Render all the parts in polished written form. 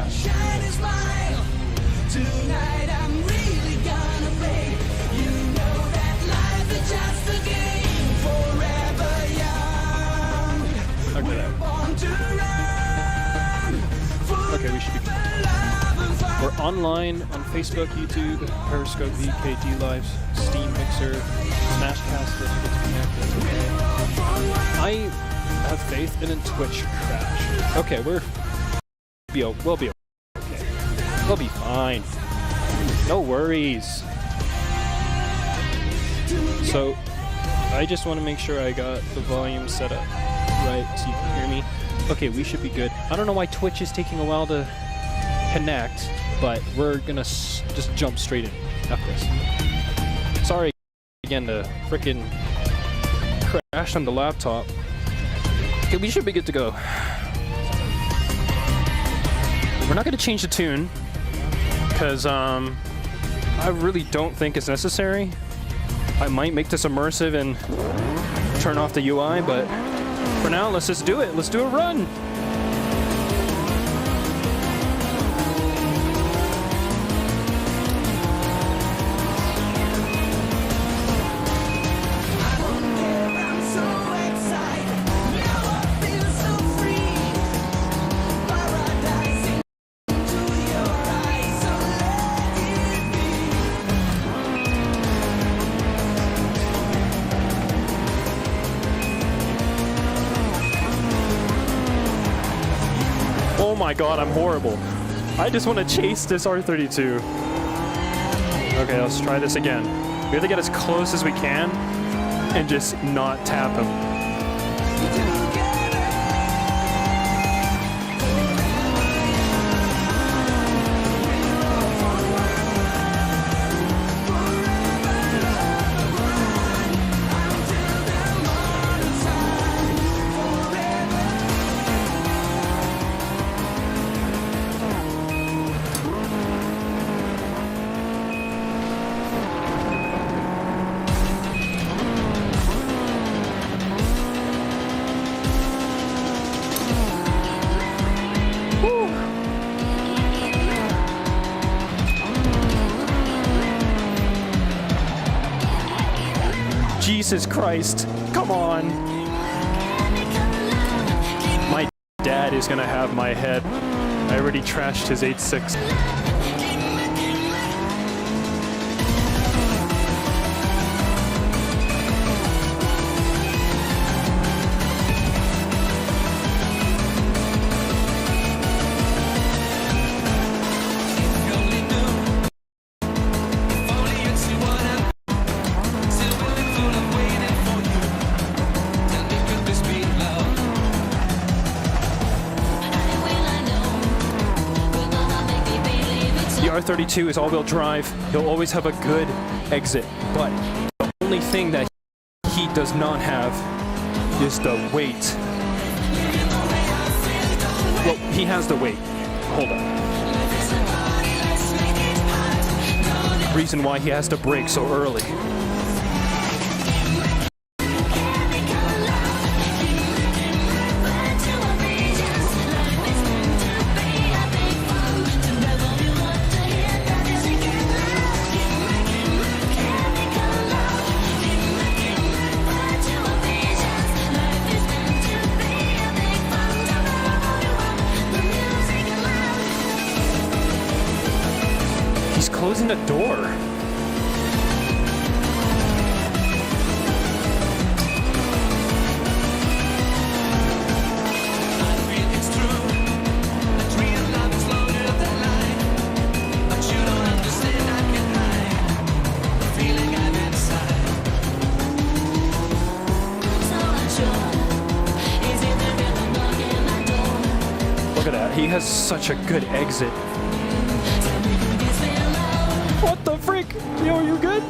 crash. Tonight I'm really gonna play. You know that life is just a game. Forever young. We're born to run. Okay, we should be good. We're online on Facebook, YouTube, Periscope, VKD Lives, Steam Mixer, Smashcast. I have faith in a Twitch crash. Okay, we'll be okay. We'll be fine. No worries. So, I just want to make sure I got the volume set up right so you can hear me. Okay, we should be good. I don't know why Twitch is taking a while to connect, but we're gonna just jump straight in after this. Sorry again to frickin' crash on the laptop. Okay, we should be good to go. We're not gonna change the tune, because I really don't think it's necessary. I might make this immersive and turn off the UI, but for now, let's just do it. Let's do a run. Oh my god, I'm horrible. I just want to chase this R32. Okay, let's try this again. We have to get as close as we can and just not tap him. Jesus Christ, come on. My dad is gonna have my head. I already trashed his 8.6. R32 is all-wheel drive. He'll always have a good exit, but the only thing that he does not have is the weight. Well, he has the weight. Hold on. Reason why he has to brake so early. Closing the door. Look at that. He has such a good exit. What the freak? Yo, you good?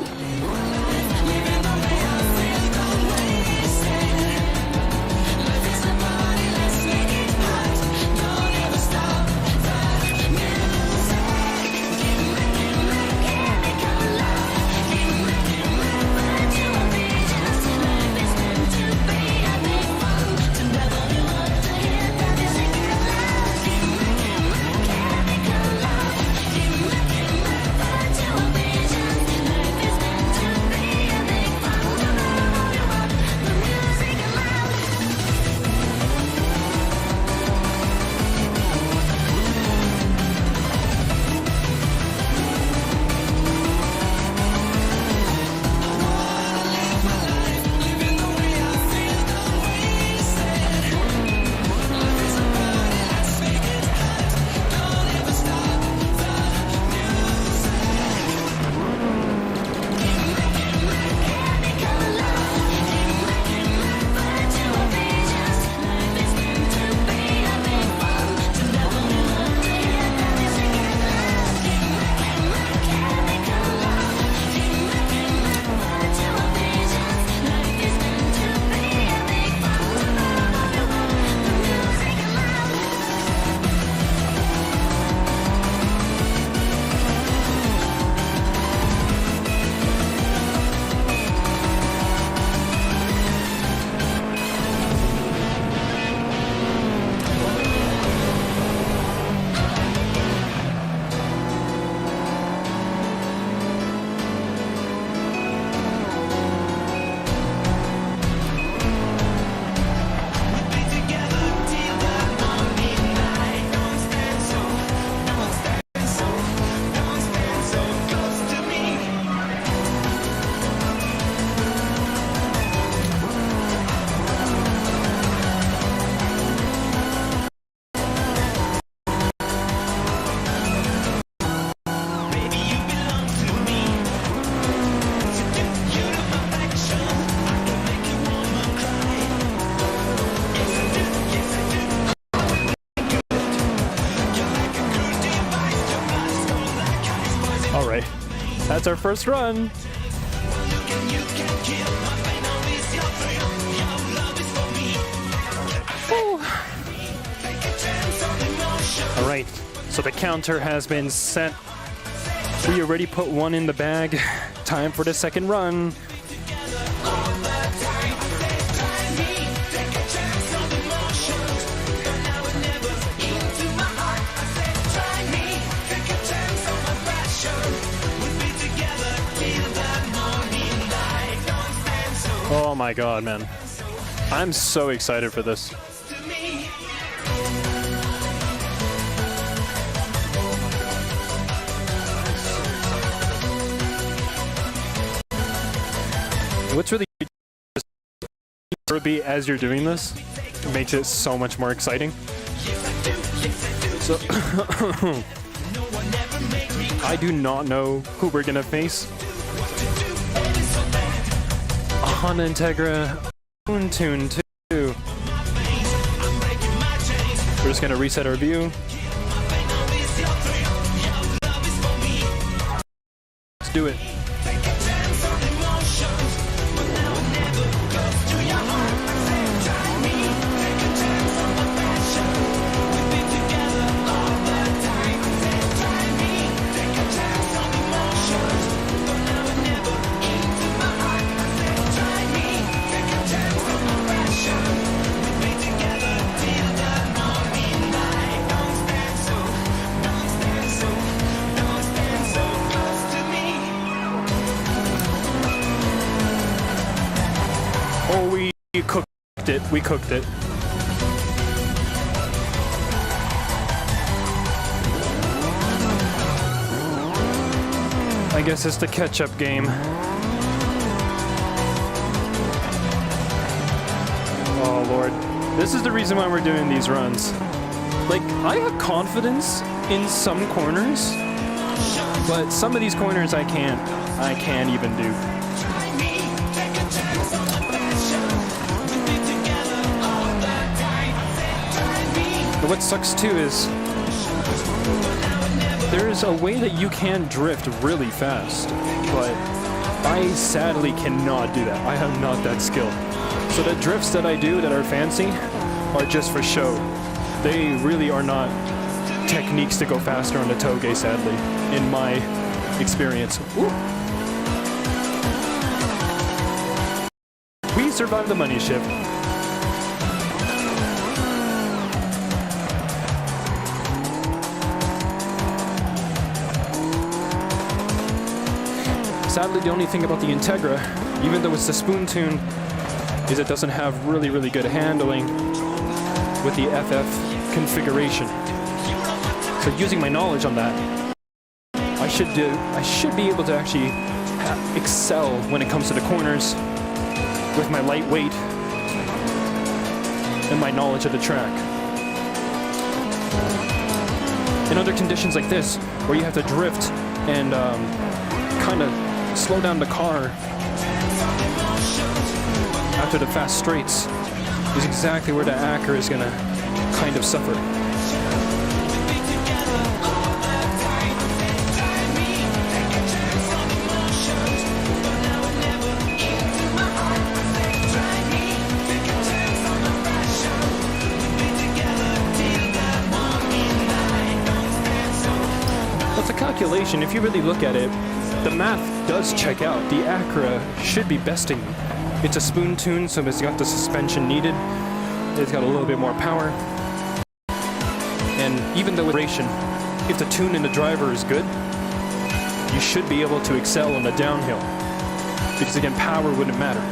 That's our first run. All right, so the counter has been set. We already put one in the bag. Time for the second run. Oh my god, man. I'm so excited for this. What's really Eurobeat as you're doing this makes it so much more exciting. So I do not know who we're gonna face. Honda Integra Tune 2. We're just gonna reset our view. Let's do it. Oh, we cooked it. We cooked it. I guess it's the catch-up game. Oh, Lord. This is the reason why we're doing these runs. Like, I have confidence in some corners, but some of these corners I can't even do. But what sucks too is there's a way that you can drift really fast, but I sadly cannot do that. I have not that skill. So the drifts that I do that are fancy are just for show. They really are not techniques to go faster on the toge, sadly, in my experience. Ooh. We survived the money shift. Sadly, the only thing about the Integra, even though it's the spoon tune, is it doesn't have really, really good handling with the FF configuration. So using my knowledge on that, I should be able to actually excel when it comes to the corners with my lightweight and my knowledge of the track. In other conditions like this, where you have to drift and kind of slow down the car after the fast straights, is exactly where the Acura is gonna kind of suffer. That's a calculation. If you really look at it, the math does check out. The Acura should be besting. It's a spoon tune, so it's got the suspension needed. It's got a little bit more power. And even though if the tune in the driver is good, you should be able to excel on the downhill. Because again, power wouldn't matter.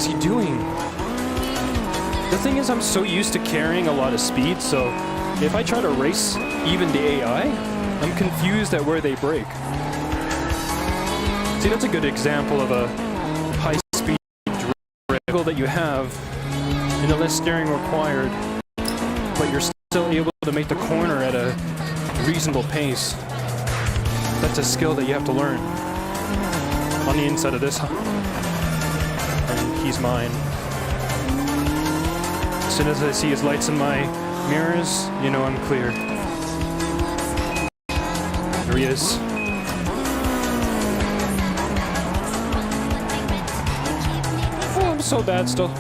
is he doing? The thing is, I'm so used to carrying a lot of speed, so if I try to race even the AI, I'm confused at where they break. See, that's a good example of a high-speed drift that you have, and the less steering required, but you're still able to make the corner at a reasonable pace. That's a skill that you have to learn on the inside of this. And he's mine. As soon as I see his lights in my mirrors, you know I'm clear. There he is. Oh, I'm so bad still.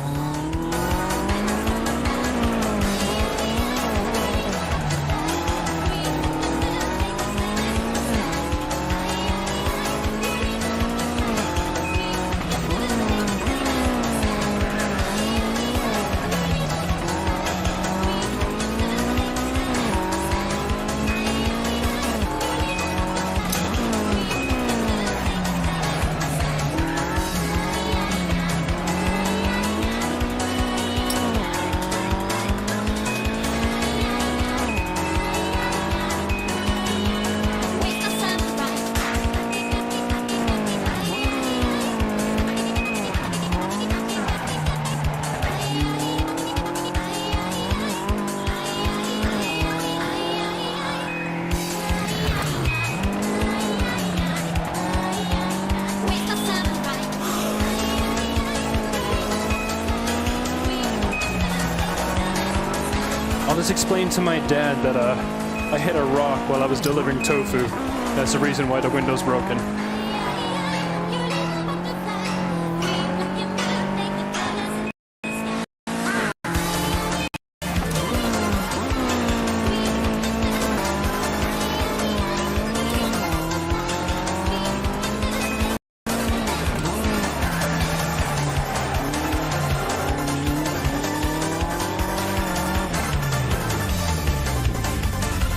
I'll just explain to my dad that I hit a rock while I was delivering tofu. That's the reason why the window's broken.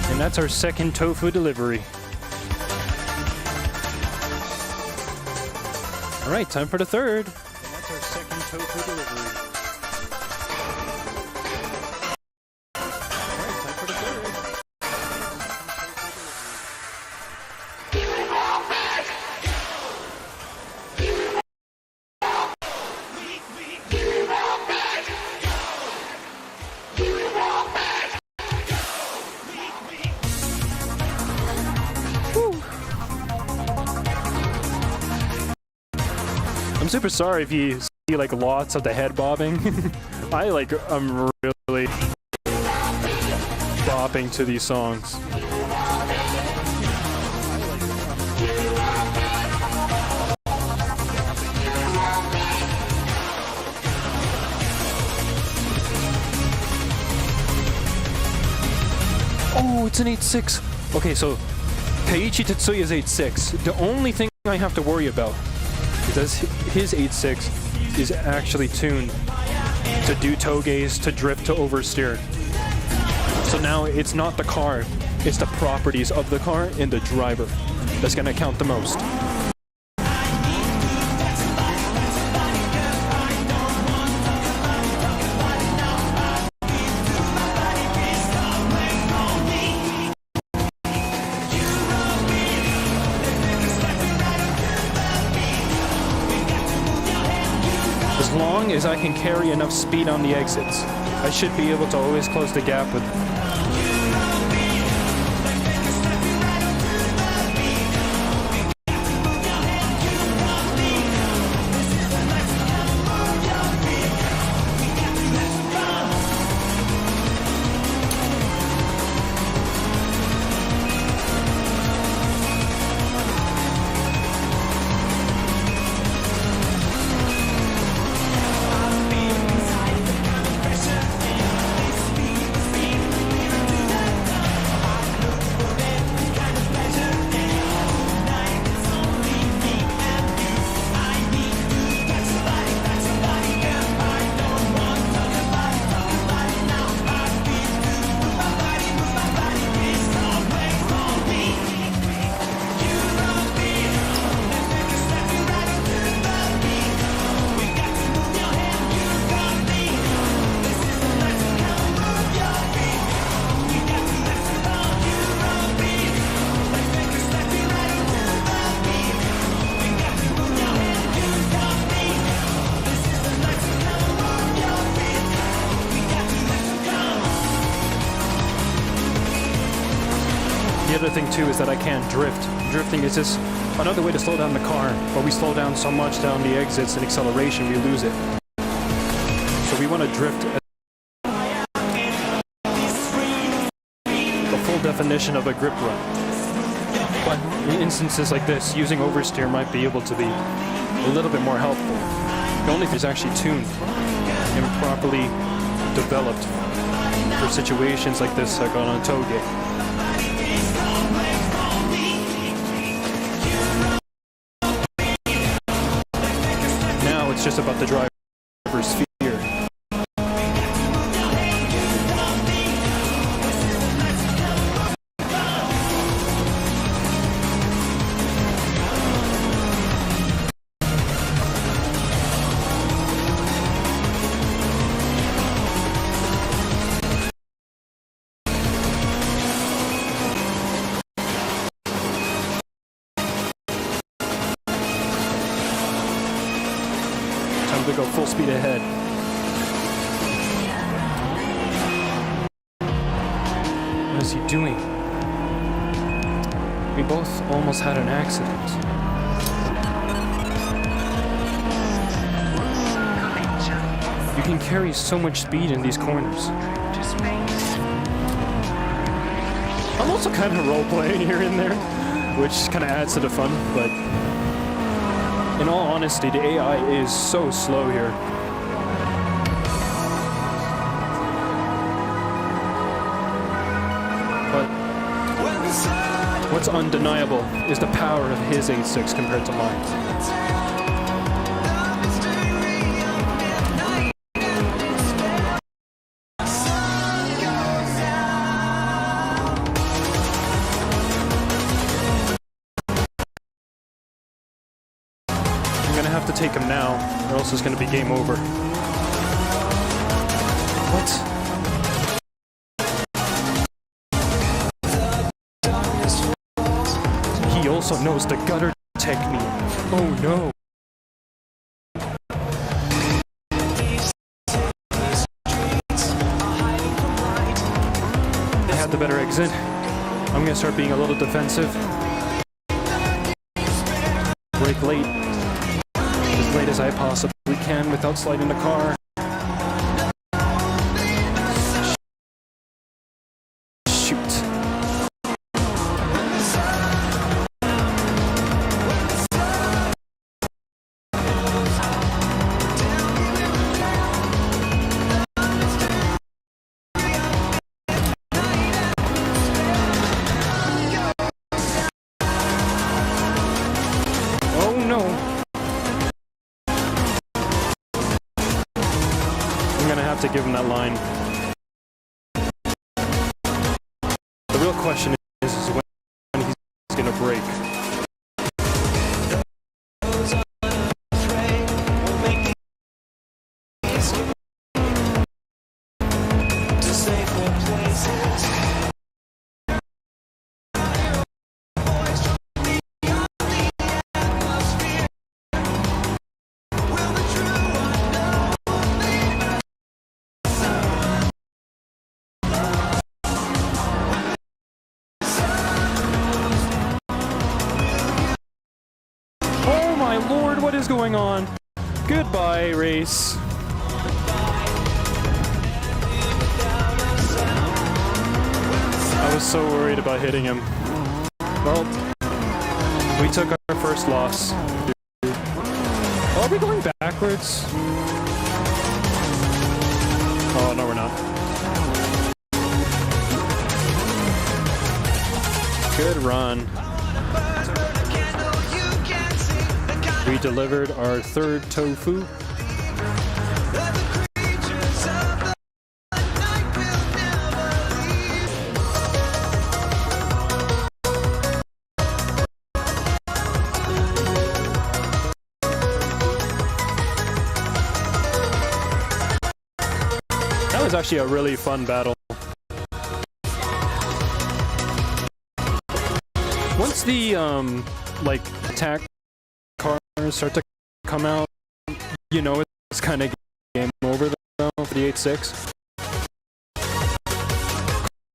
And that's our second tofu delivery. All right, time for the third. And that's our second tofu delivery. All right, time for the third. I'm super sorry if you see like lots of the head bobbing. I'm really bopping to these songs. Oh, it's an 8.6. Okay, so Keiichi Tetsuya is 8.6. The only thing I have to worry about is his 8.6 is actually tuned to do togeys, to drift, to oversteer. So now it's not the car, it's the properties of the car and the driver that's gonna count the most. As long as I can carry enough speed on the exits, I should be able to always close the gap with. other thing too is that I can't drift. Drifting is just another way to slow down the car, but we slow down so much down the exits and acceleration, we lose it. So we want to drift at the full definition of a grip run. But in instances like this, using oversteer might be able to be a little bit more helpful. The only thing is actually tuned and properly developed for situations like this, like on a tow gate. Now it's just about the driver's fear. To go full speed ahead. What is he doing? We both almost had an accident. You can carry so much speed in these corners. I'm also kind of role-playing here and there, which kind of adds to the fun, but in all honesty, the AI is so slow here. But what's undeniable is the power of his 8.6 compared to mine. I'm gonna have to take him now, or else it's gonna be game over. What? He also knows the gutter technique. Oh no. I had the better exit. I'm gonna start being a little defensive. Brake late. As late as I possibly can without sliding the car. Shoot. Oh no. I'm gonna have to give him that line. The real question is when he's gonna break. Oh my lord, what is going on? Goodbye, race. I was so worried about hitting him. Well, we took our first loss. Oh, are we going backwards? Oh, no, we're not. Good run. We delivered our third tofu. That was actually a really fun battle. Once the like attack cars start to come out, you know it's kind of game over though for the 8.6.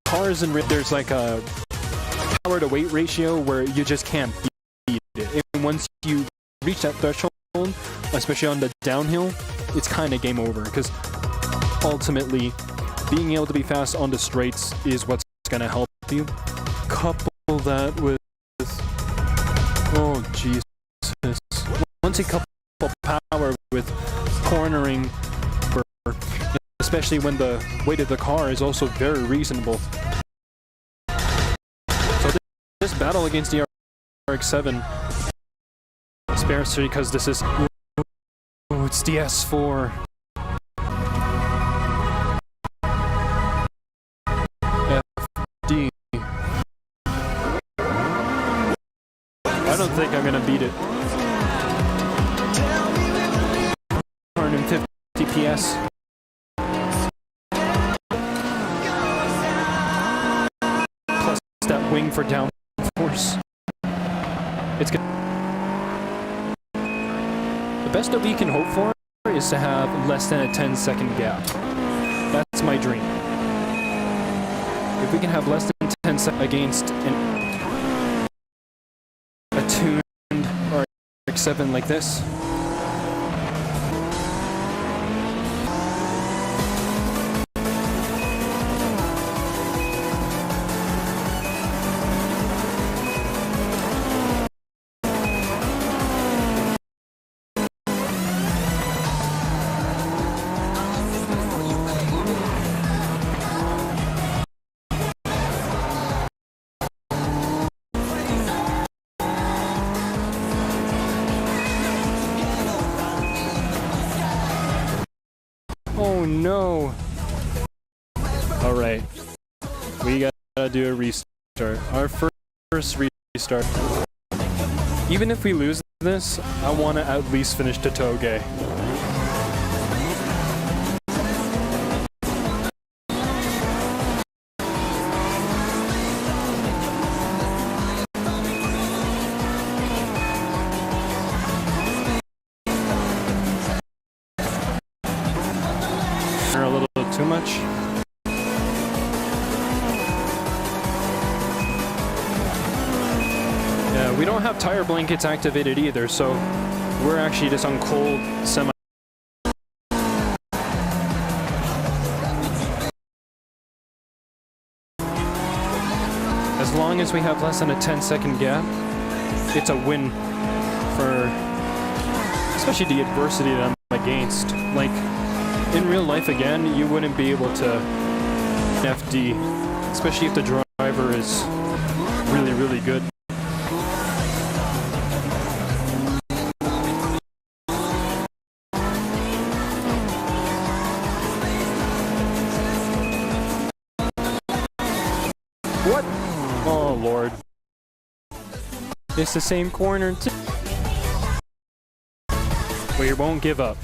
Cars and there's like a power to weight ratio where you just can't beat it. And once you reach that threshold, especially on the downhill, it's kind of game over, because ultimately being able to be fast on the straights is what's going to help you. Couple that with, oh Jesus, once you couple power with cornering, especially when the weight of the car is also very reasonable. So this battle against the RX-7, especially because this is, oh, it's the S4. FD. I don't think I'm gonna beat it. 150 PS. Plus that wing for downforce. It's good. The best that we can hope for is to have less than a 10-second gap. That's my dream. If we can have less than 10 seconds against a tuned RX-7 like this. Oh no! Alright. We gotta do a restart. Our first restart. Even if we lose this, I wanna at least finish the Toge. A little bit too much. Yeah, we don't have tire blankets activated either, so we're actually just on cold semi. As long as we have less than a 10-second gap, it's a win for especially the adversity that I'm against. Like, in real life, again, you wouldn't be able to FD, especially if the driver is really, really good. What? Oh, Lord. It's the same corner, too. We won't give up.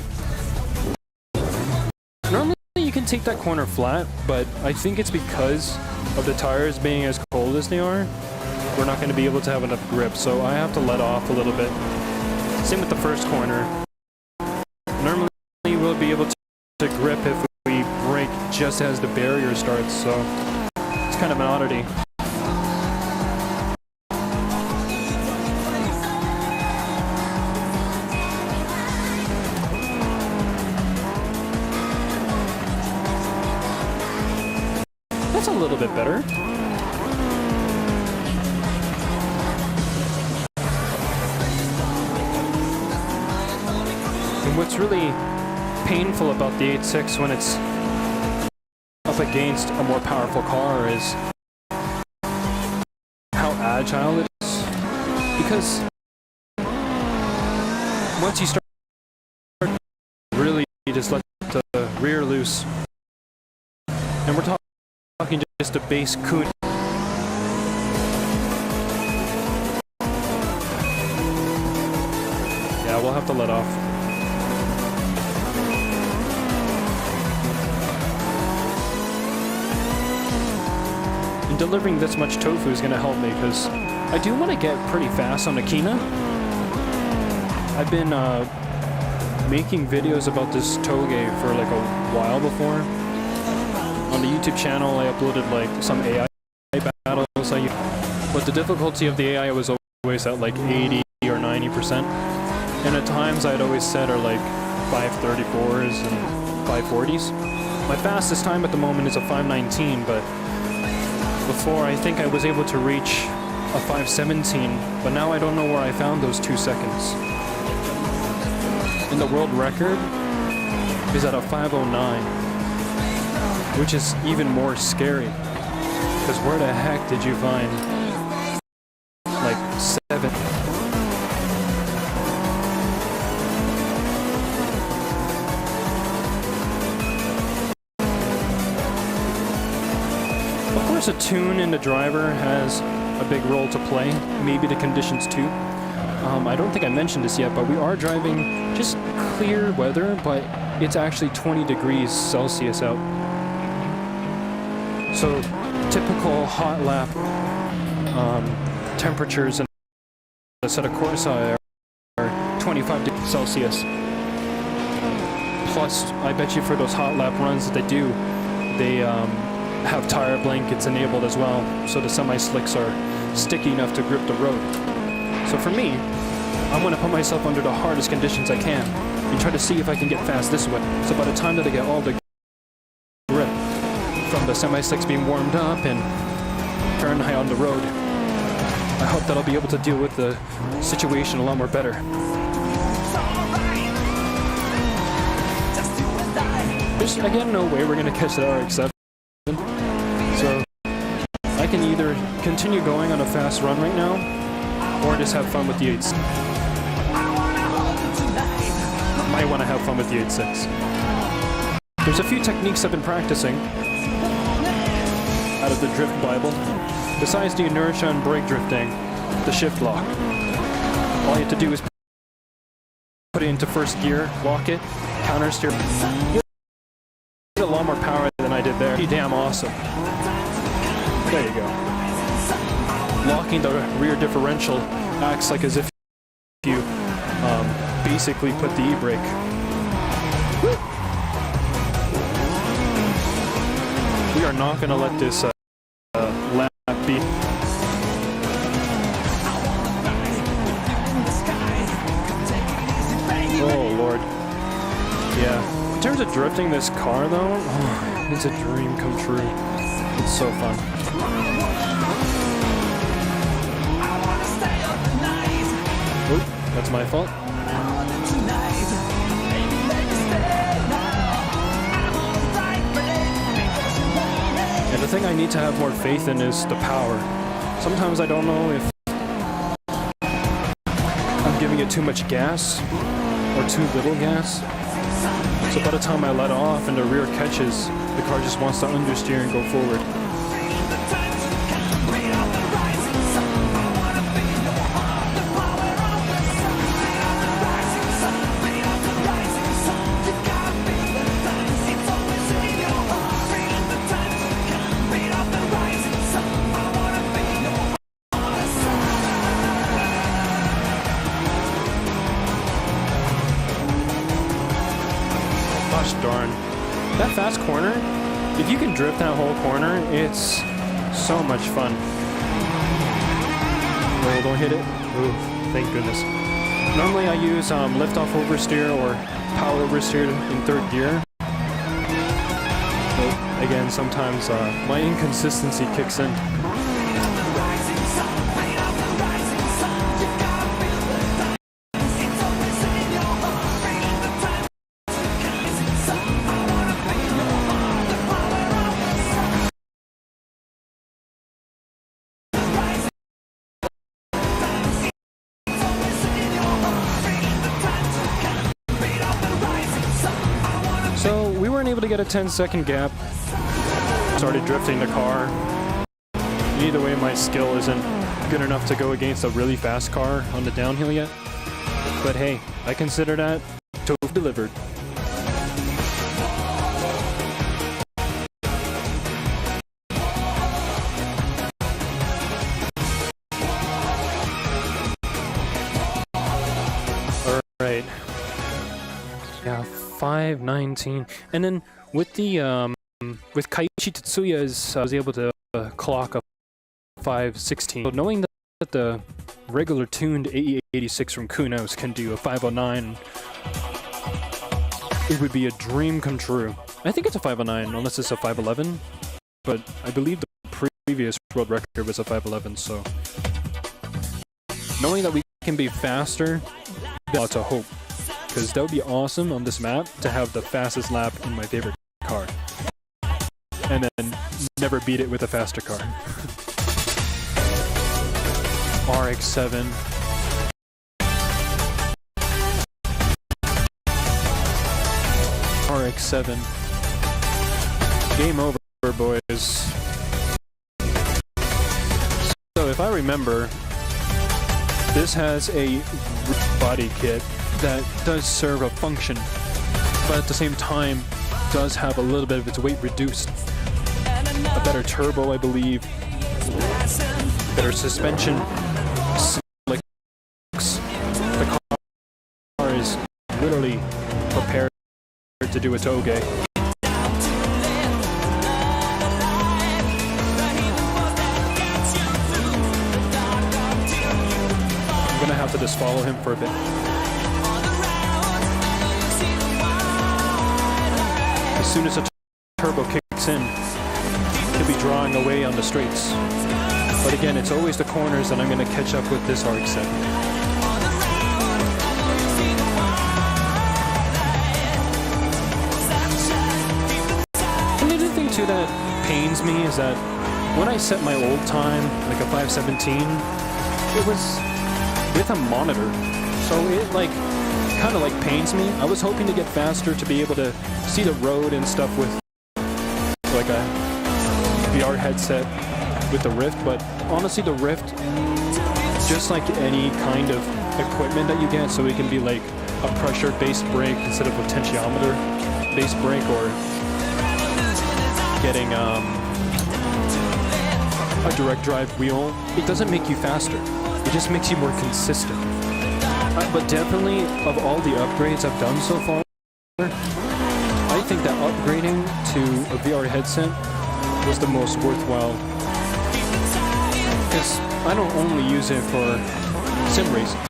Normally you can take that corner flat, but I think it's because of the tires being as cold as they are, we're not going to be able to have enough grip, so I have to let off a little bit. Same with the first corner. Normally we'll be able to grip if we brake just as the barrier starts, so it's kind of an oddity. That's a little bit better. And what's really painful about the 8.6 when it's up against a more powerful car is how agile it is. Because once you start really just let the rear loose, and we're talking just a base coot. Yeah, we'll have to let off. And delivering this much tofu is going to help me, because I do want to get pretty fast on Akina. I've been making videos about this Toge for like a while before. On the YouTube channel, I uploaded like some AI battles I but the difficulty of the AI was always at like 80 or 90%. And at times I'd always set are like 534s and 540s. My fastest time at the moment is a 519, but before I think I was able to reach a 517, but now I don't know where I found those 2 seconds. And the world record is at a 509, which is even more scary. Because where the heck did you find like 7? Of course, a tune in the driver has a big role to play, maybe the conditions too. I don't think I mentioned this yet, but we are driving just clear weather, but it's actually 20 degrees Celsius out. So typical hot lap temperatures in the set of Corsa are 25 degrees Celsius. Plus, I bet you for those hot lap runs that they do, they have tire blankets enabled as well, so the semi-slicks are sticky enough to grip the road. So for me, I'm going to put myself under the hardest conditions I can and try to see if I can get fast this way. So by the time that I get all the grip from the semi-slicks being warmed up and Fahrenheit on the road, I hope that I'll be able to deal with the situation a lot more better. There's again no way we're going to catch the RX-7. So I can either continue going on a fast run right now or just have fun with the 8.6. Might want to have fun with the 8.6. There's a few techniques I've been practicing out of the Drift Bible. Besides the inertia and brake drifting, the shift lock. All you have to do is put it into first gear, lock it, counter steer. You get a lot more power than I did there. Pretty damn awesome. There you go. Locking the rear differential acts like as if you basically put the e-brake. We are not going to let this lap be. Oh Lord. Yeah. In terms of drifting this car though, oh, it's a dream come true. It's so fun. Oop, that's my fault. And the thing I need to have more faith in is the power. Sometimes I don't know if I'm giving it too much gas or too little gas. So by the time I let off and the rear catches, the car just wants to understeer and go forward. Gosh darn. That fast corner, if you can drift that whole corner, it's so much fun. Oh, don't hit it. Ooh, thank goodness. Normally I use lift-off oversteer or power oversteer in third gear. But again, sometimes my inconsistency kicks in. So we weren't able to get a 10-second gap. Started drifting the car. Either way, my skill isn't good enough to go against a really fast car on the downhill yet. But hey, I consider that Tofu delivered. Alright. Yeah, 5:19. And then with the with Kaiichi Tetsuya's, I was able to clock a 516. So knowing that the regular tuned AE86 from Kunos can do a 509, it would be a dream come true. I think it's a 509, unless it's a 511, but I believe the previous world record was a 511, so knowing that we can be faster, lots of hope, because that would be awesome on this map to have the fastest lap in my favorite car, and then never beat it with a faster car. RX-7. RX-7. Game over, boys. So if I remember, this has a body kit that does serve a function, but at the same time does have a little bit of its weight reduced. A better turbo, I believe. Better suspension. The car is literally prepared to do a toge. I'm gonna have to just follow him for a bit. As soon as the turbo kicks in, he'll be drawing away on the straights. But again, it's always the corners that I'm gonna catch up with this RX-7. That pains me is that when I set my old time, like a 517, it was with a monitor, so it like kind of like pains me. I was hoping to get faster to be able to see the road and stuff with like a VR headset with the Rift, but honestly the Rift, just like any kind of equipment that you get, so it can be like a pressure-based brake instead of a potentiometer-based brake, or getting a direct drive wheel, it doesn't make you faster. It just makes you more consistent. But definitely, of all the upgrades I've done so far, I think that upgrading to a VR headset was the most worthwhile. Because I don't only use it for sim racing,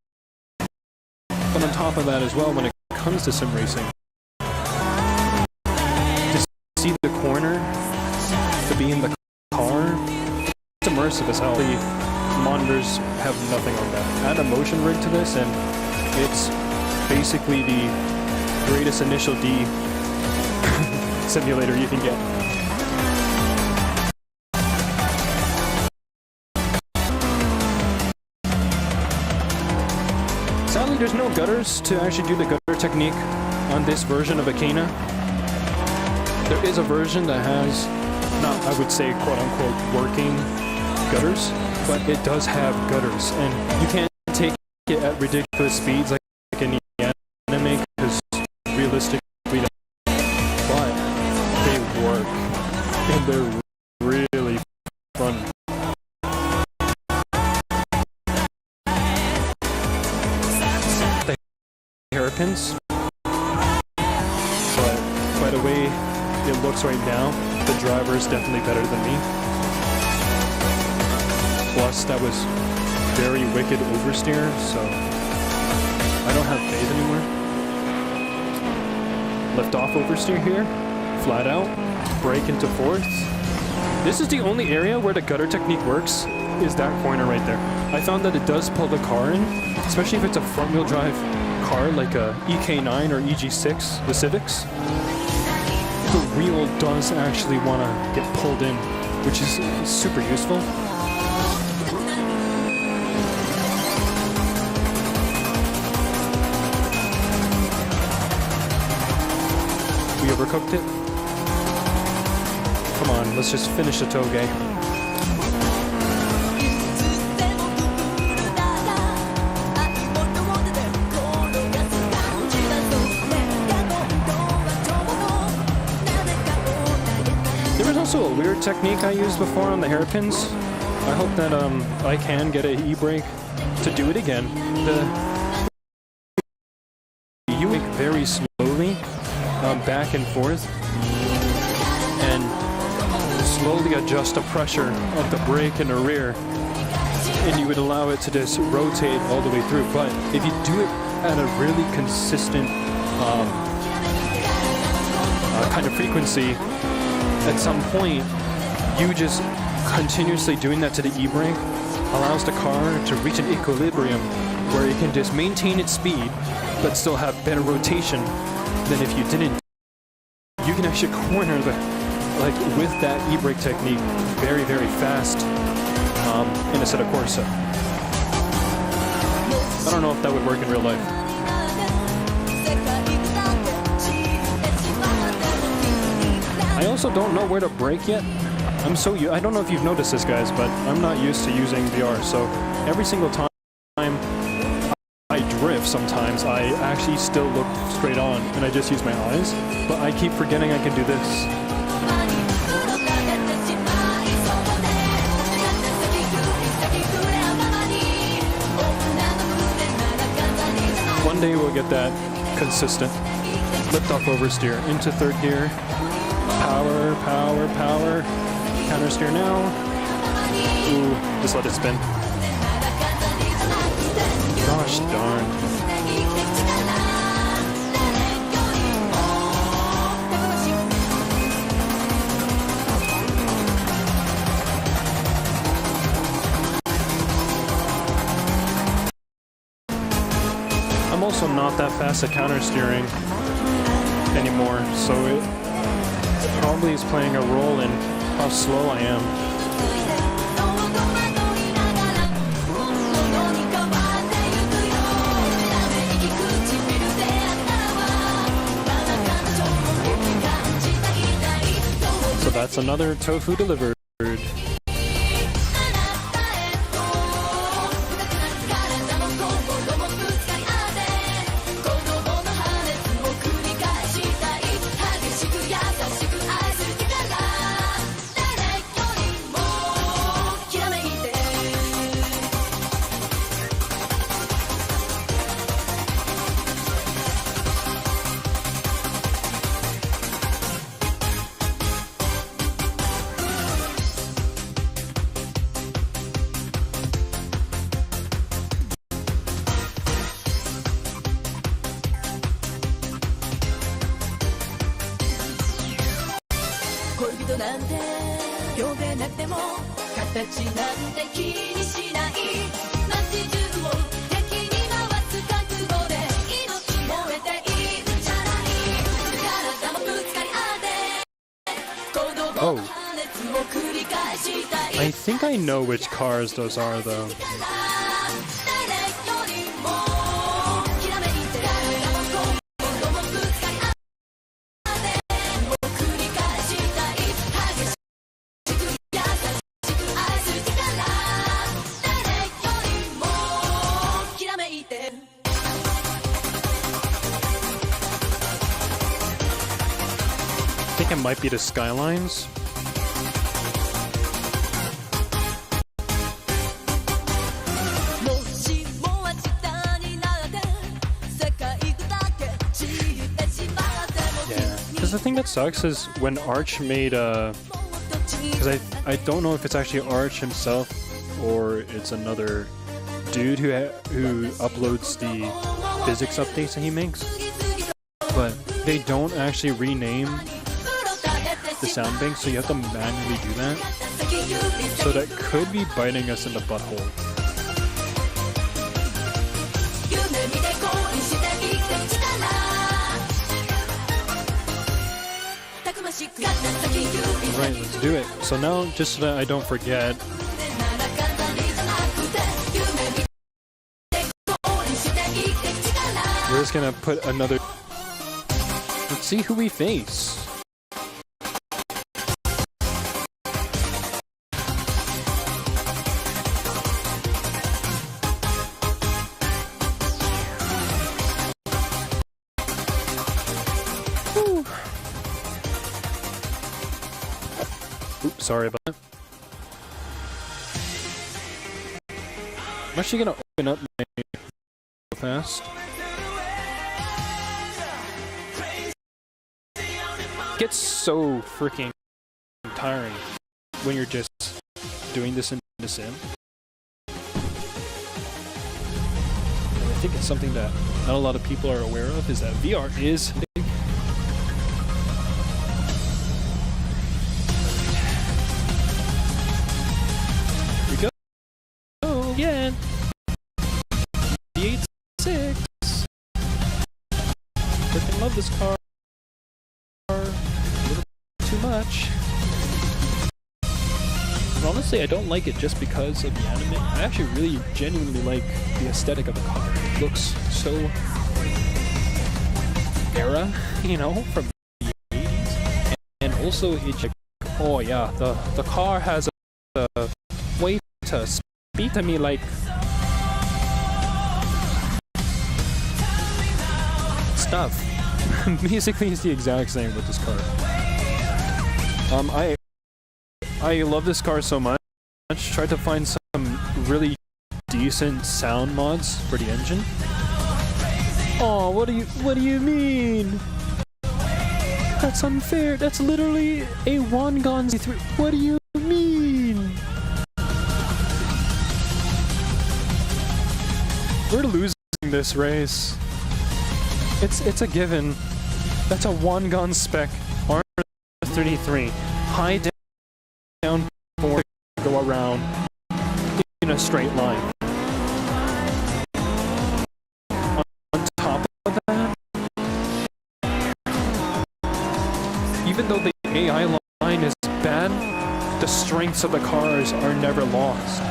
but on top of that as well, when it comes to sim racing, to see the corner, to be in the car, it's immersive as hell. The monitors have nothing on that. Add a motion rig to this and it's basically the greatest initial D simulator you can get. Sadly, there's no gutters to actually do the gutter technique on this version of Akina. There is a version that has, not, I would say, quote-unquote, working gutters, but it does have gutters, and you can't take it at ridiculous speeds like in the anime, because realistically, but they work, and they're really fun. The hairpins, but by the way it looks right now, the driver is definitely better than me. Plus, that was very wicked oversteer, so I don't have faith anymore. Lift off oversteer here, flat out, brake into fourth. This is the only area where the gutter technique works, is that corner right there. I found that it does pull the car in, especially if it's a front wheel drive car like a EK9 or EG6, the Civics. The wheel does actually want to get pulled in, which is super useful. We overcooked it. Come on, let's just finish the toge. Also a weird technique I used before on the hairpins. I hope that I can get an e-brake to do it again. You make very slowly back and forth, and slowly adjust the pressure of the brake in the rear, and you would allow it to just rotate all the way through. But if you do it at a really consistent kind of frequency, at some point, you just continuously doing that to the e-brake allows the car to reach an equilibrium where it can just maintain its speed but still have better rotation than if you didn't. You can actually corner the, like with that e-brake technique very, very fast in a set of Corsa. I don't know if that would work in real life. I also don't know where to brake yet. I don't know if you've noticed this, guys, but I'm not used to using VR, so every single time I drift sometimes, I actually still look straight on and I just use my eyes, but I keep forgetting I can do this. One day we'll get that consistent. Lift off oversteer into third gear. Power, power, power. Counter steer now. Ooh, just let it spin. Gosh darn. I'm also not that fast at counter steering anymore, so it probably is playing a role in how slow I am. So that's another Tofu delivered. Oh. I think I know which cars those are, though. I think it might be the Skylines. Because the thing that sucks is when Arch made because I don't know if it's actually Arch himself or it's another dude who uploads the physics updates that he makes, but they don't actually rename the sound bank, so you have to manually do that. So that could be biting us in the butthole. Right, let's do it. So now, just so that I don't forget, we're just gonna put another... Let's see who we face. Oops, sorry about that. I'm actually gonna open up my fast. It gets so freaking tiring. when you're just doing this in the sim. And I think it's something that not a lot of people are aware of, is that VR is big. Here we go again. The 8.6. Freaking love this car. A little too much. And honestly, I don't like it just because of the anime. I actually really genuinely like the aesthetic of the car. It looks so era, you know, from the 80s. And also it's like, oh yeah, the car has a way to speak to me like stuff. Basically it's the exact same with this car. I love this car so much. Tried to find some really decent sound mods for the engine. Oh, what do you mean? That's unfair. That's literally a Wangan Z3. What do you mean? We're losing this race. It's a given. That's a Wangan spec R33. High down forward, go around in a straight line. On top of that, even though the AI line is bad, the strengths of the cars are never lost.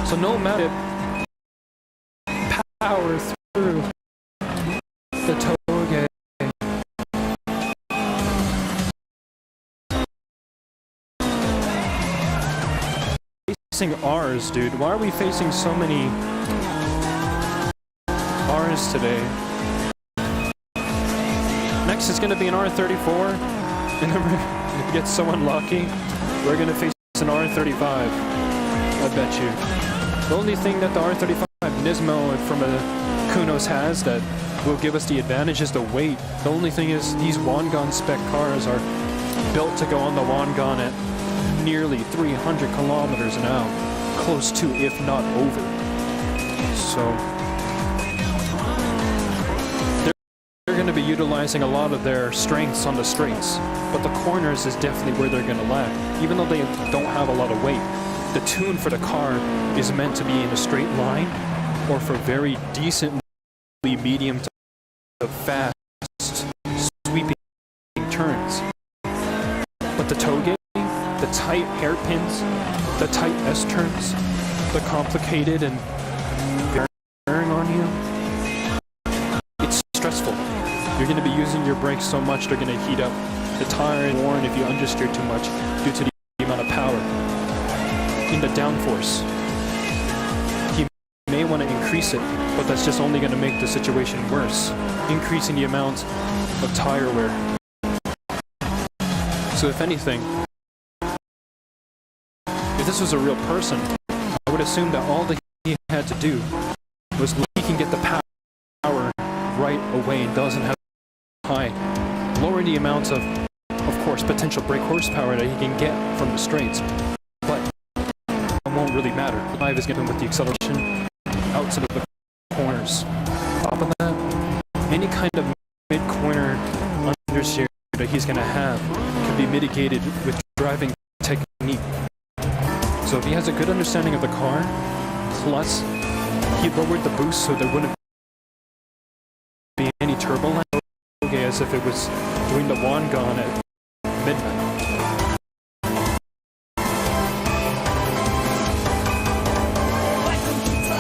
So no matter power through the toge. Facing R's, dude. Why are we facing so many R's today? Next is gonna be an R34, and then if we get so unlucky, we're gonna face an R35. I bet you. The only thing that the R35 Nismo from a Kunos has that will give us the advantage is the weight. The only thing is these Wangan spec cars are built to go on the Wangan at nearly 300 kilometers an hour, close to, if not over. So they're going to be utilizing a lot of their strengths on the straights, but the corners is definitely where they're going to lack. Even though they don't have a lot of weight, the tune for the car is meant to be in a straight line or for very decently medium to fast sweeping turns. But the toge, the tight hairpins, the tight S-turns, the complicated and bearing on you, it's stressful. You're going to be using your brakes so much they're going to heat up. The tire is worn if you understeer too much due to the amount of power in the downforce. You may want to increase it, but that's just only going to make the situation worse, increasing the amount of tire wear. So if anything, if this was a real person, I would assume that all that he had to do was he can get the power right away and doesn't have high, lower the amount of course, potential brake horsepower that he can get from the straights, but it won't really matter. The 5 is given with the acceleration out to the corners. On top of that, any kind of mid-corner understeer that he's going to have can be mitigated with driving technique. So if he has a good understanding of the car, plus he lowered the boost so there wouldn't be any turbo lag, as if it was doing the Wangan at midnight.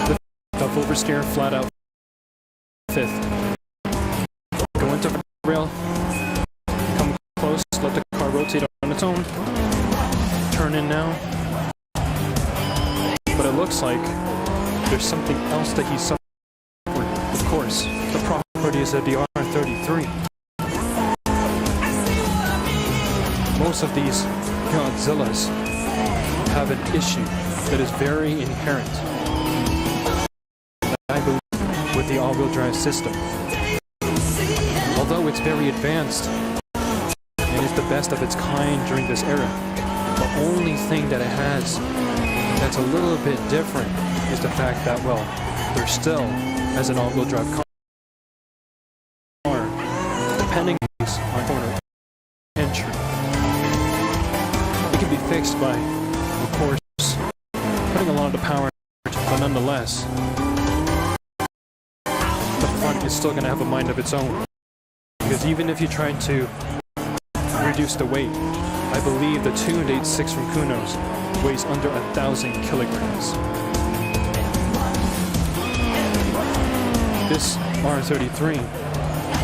Lift off oversteer, flat out 5th. Go into the rail, come close, let the car rotate on its own. Turn in now. But it looks like there's something else that he's suffering. Of course, the properties of the R33. Most of these Godzillas have an issue that is very inherent, I believe, with the all-wheel drive system. Although it's very advanced and is the best of its kind during this era. The only thing that it has that's a little bit different is the fact that, well, there still has an all-wheel drive car, depending on corner entry. It can be fixed by, of course, putting a lot of the power into it, but nonetheless, the front is still going to have a mind of its own. Because even if you try to reduce the weight, I believe the tuned 86 from Kuno's weighs under 1,000 kilograms. This R33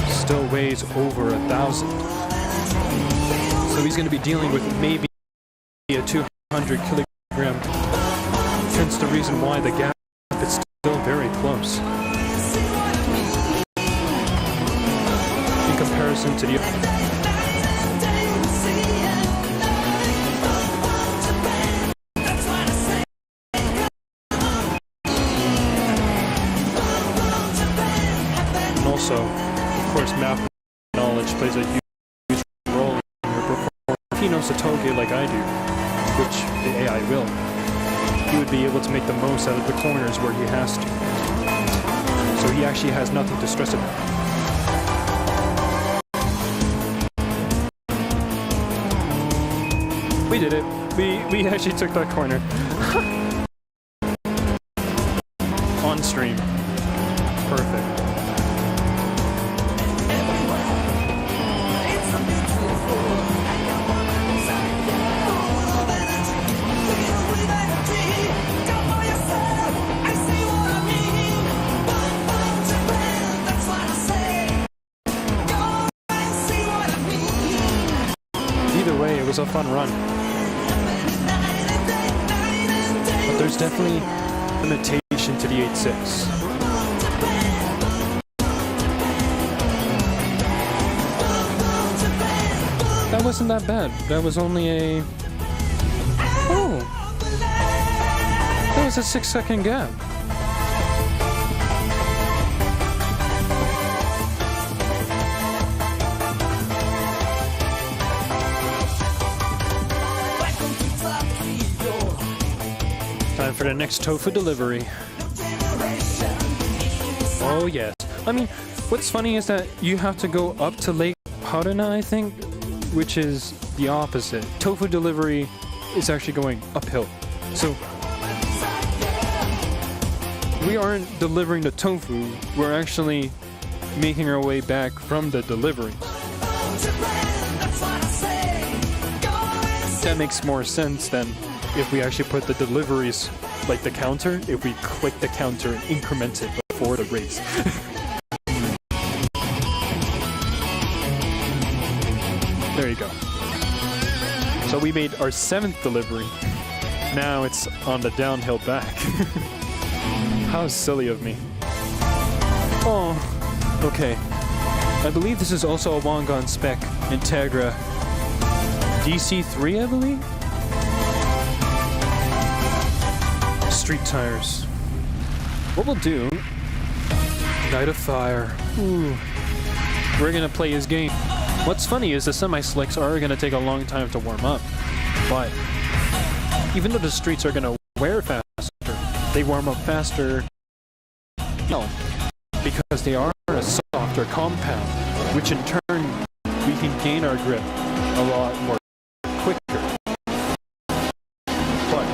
still weighs over 1,000. So he's going to be dealing with maybe a 200 kilogram. Hence the reason why the gap is still very close. In comparison to the and also, of course, math knowledge plays a huge role in your performance. If he knows the toge like I do, which the AI will, he would be able to make the most out of the corners where he has to. So he actually has nothing to stress about. We did it. We actually took that corner. On stream. Perfect. Either way, it was a fun run. But there's definitely limitation to the 8.6. That wasn't that bad. That was only a... Oh! That was a 6-second gap. Time for the next tofu delivery. Oh yes. I mean, what's funny is that you have to go up to Lake Parana, I think, which is the opposite. Tofu delivery is actually going uphill. So we aren't delivering the tofu, we're actually making our way back from the delivery. That makes more sense than if we actually put the deliveries, like the counter, if we click the counter and increment it before the race. There you go. So we made our 7th delivery. Now it's on the downhill back. How silly of me. Oh, okay. I believe this is also a Wangan spec Integra DC3, I believe? Street tires. What we'll do... Night of Fire. Ooh. We're gonna play his game. What's funny is the semi-slicks are gonna take a long time to warm up. But even though the streets are gonna wear faster, they warm up faster. No, because they are a softer compound, which in turn we can gain our grip a lot more quicker. But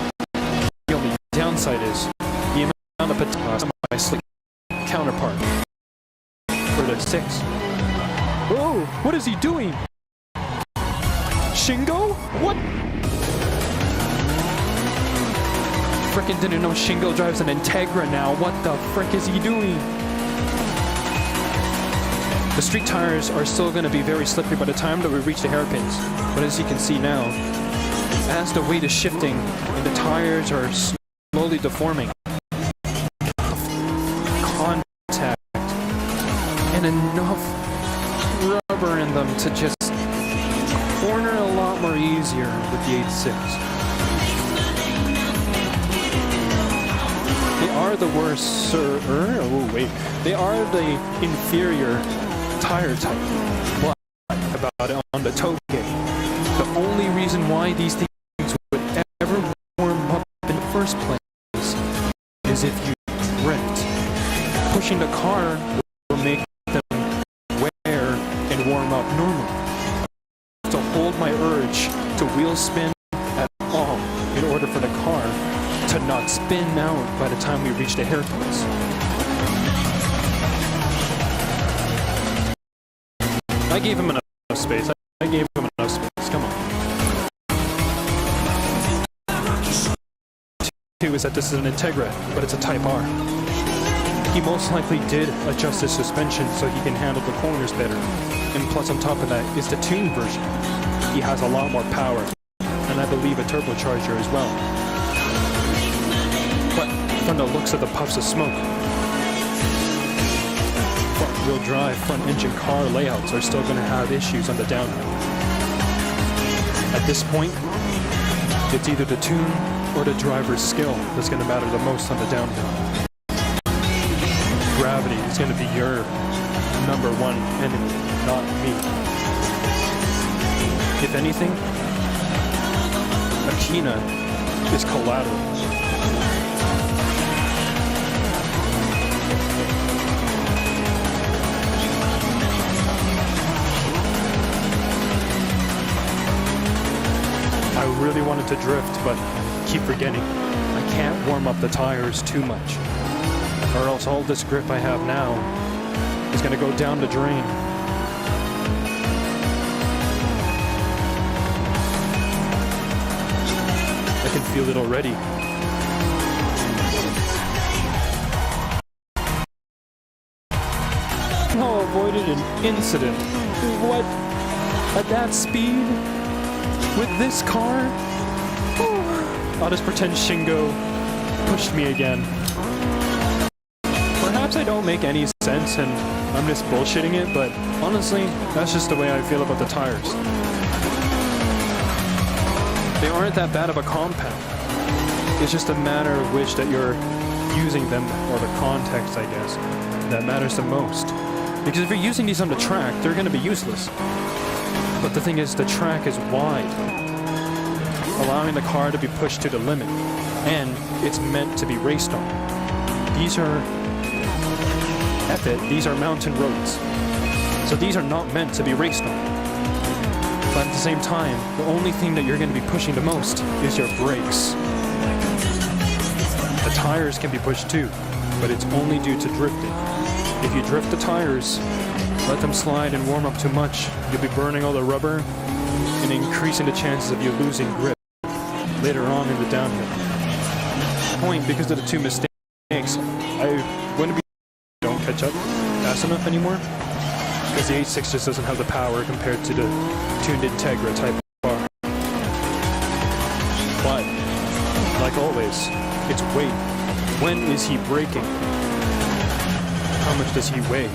the only downside is the amount of potential semi-slick counterpart for the 6. Oh, what is he doing? Shingo? What? Frickin' didn't know Shingo drives an Integra now. What the frick is he doing? The street tires are still going to be very slippery by the time that we reach the hairpins. But as you can see now, as the weight is shifting and the tires are slowly deforming, contact and enough rubber in them to just corner a lot more easier with the 8.6. They are the worst, sir. Oh wait, they are the inferior tire type. But I about it on the Toge. The only reason why these things would ever warm up in the first place is if you drift. Pushing the car will make them wear and warm up normally. To hold my urge to wheel spin at all in order for the car to not spin out by the time we reach the hairpins. I gave him enough space. I gave him enough space. Come on. 2 is that this is an Integra, but it's a Type R. He most likely did adjust his suspension so he can handle the corners better. And plus on top of that is the tuned version. He has a lot more power, and I believe a turbocharger as well. But from the looks of the puffs of smoke, front-wheel drive, front-engine car layouts are still going to have issues on the downhill. At this point, it's either the tune or the driver's skill that's going to matter the most on the downhill. Gravity is going to be your number one enemy, not me. If anything, Akina is collateral. I really wanted to drift, but keep forgetting. I can't warm up the tires too much, or else all this grip I have now is going to go down the drain. I can feel it already. Oh, avoided an incident. What? At that speed? With this car? Oh. I'll just pretend Shingo pushed me again. Perhaps I don't make any sense and I'm just bullshitting it, but honestly, that's just the way I feel about the tires. They aren't that bad of a compound. It's just a matter of which that you're using them, or the context, I guess, that matters the most. Because if you're using these on the track, they're going to be useless. But the thing is, the track is wide, allowing the car to be pushed to the limit, and it's meant to be raced on. These are these are mountain roads, so these are not meant to be raced on. But at the same time, the only thing that you're going to be pushing the most is your brakes. The tires can be pushed too, but it's only due to drifting. If you drift the tires, let them slide and warm up too much, you'll be burning all the rubber and increasing the chances of you losing grip later on in the downhill. Point, because of the 2 mistakes, I wouldn't be don't catch up fast enough anymore, because the 8.6 just doesn't have the power compared to the tuned Integra Type R. But, like always, it's weight. When is he braking? How much does he weigh?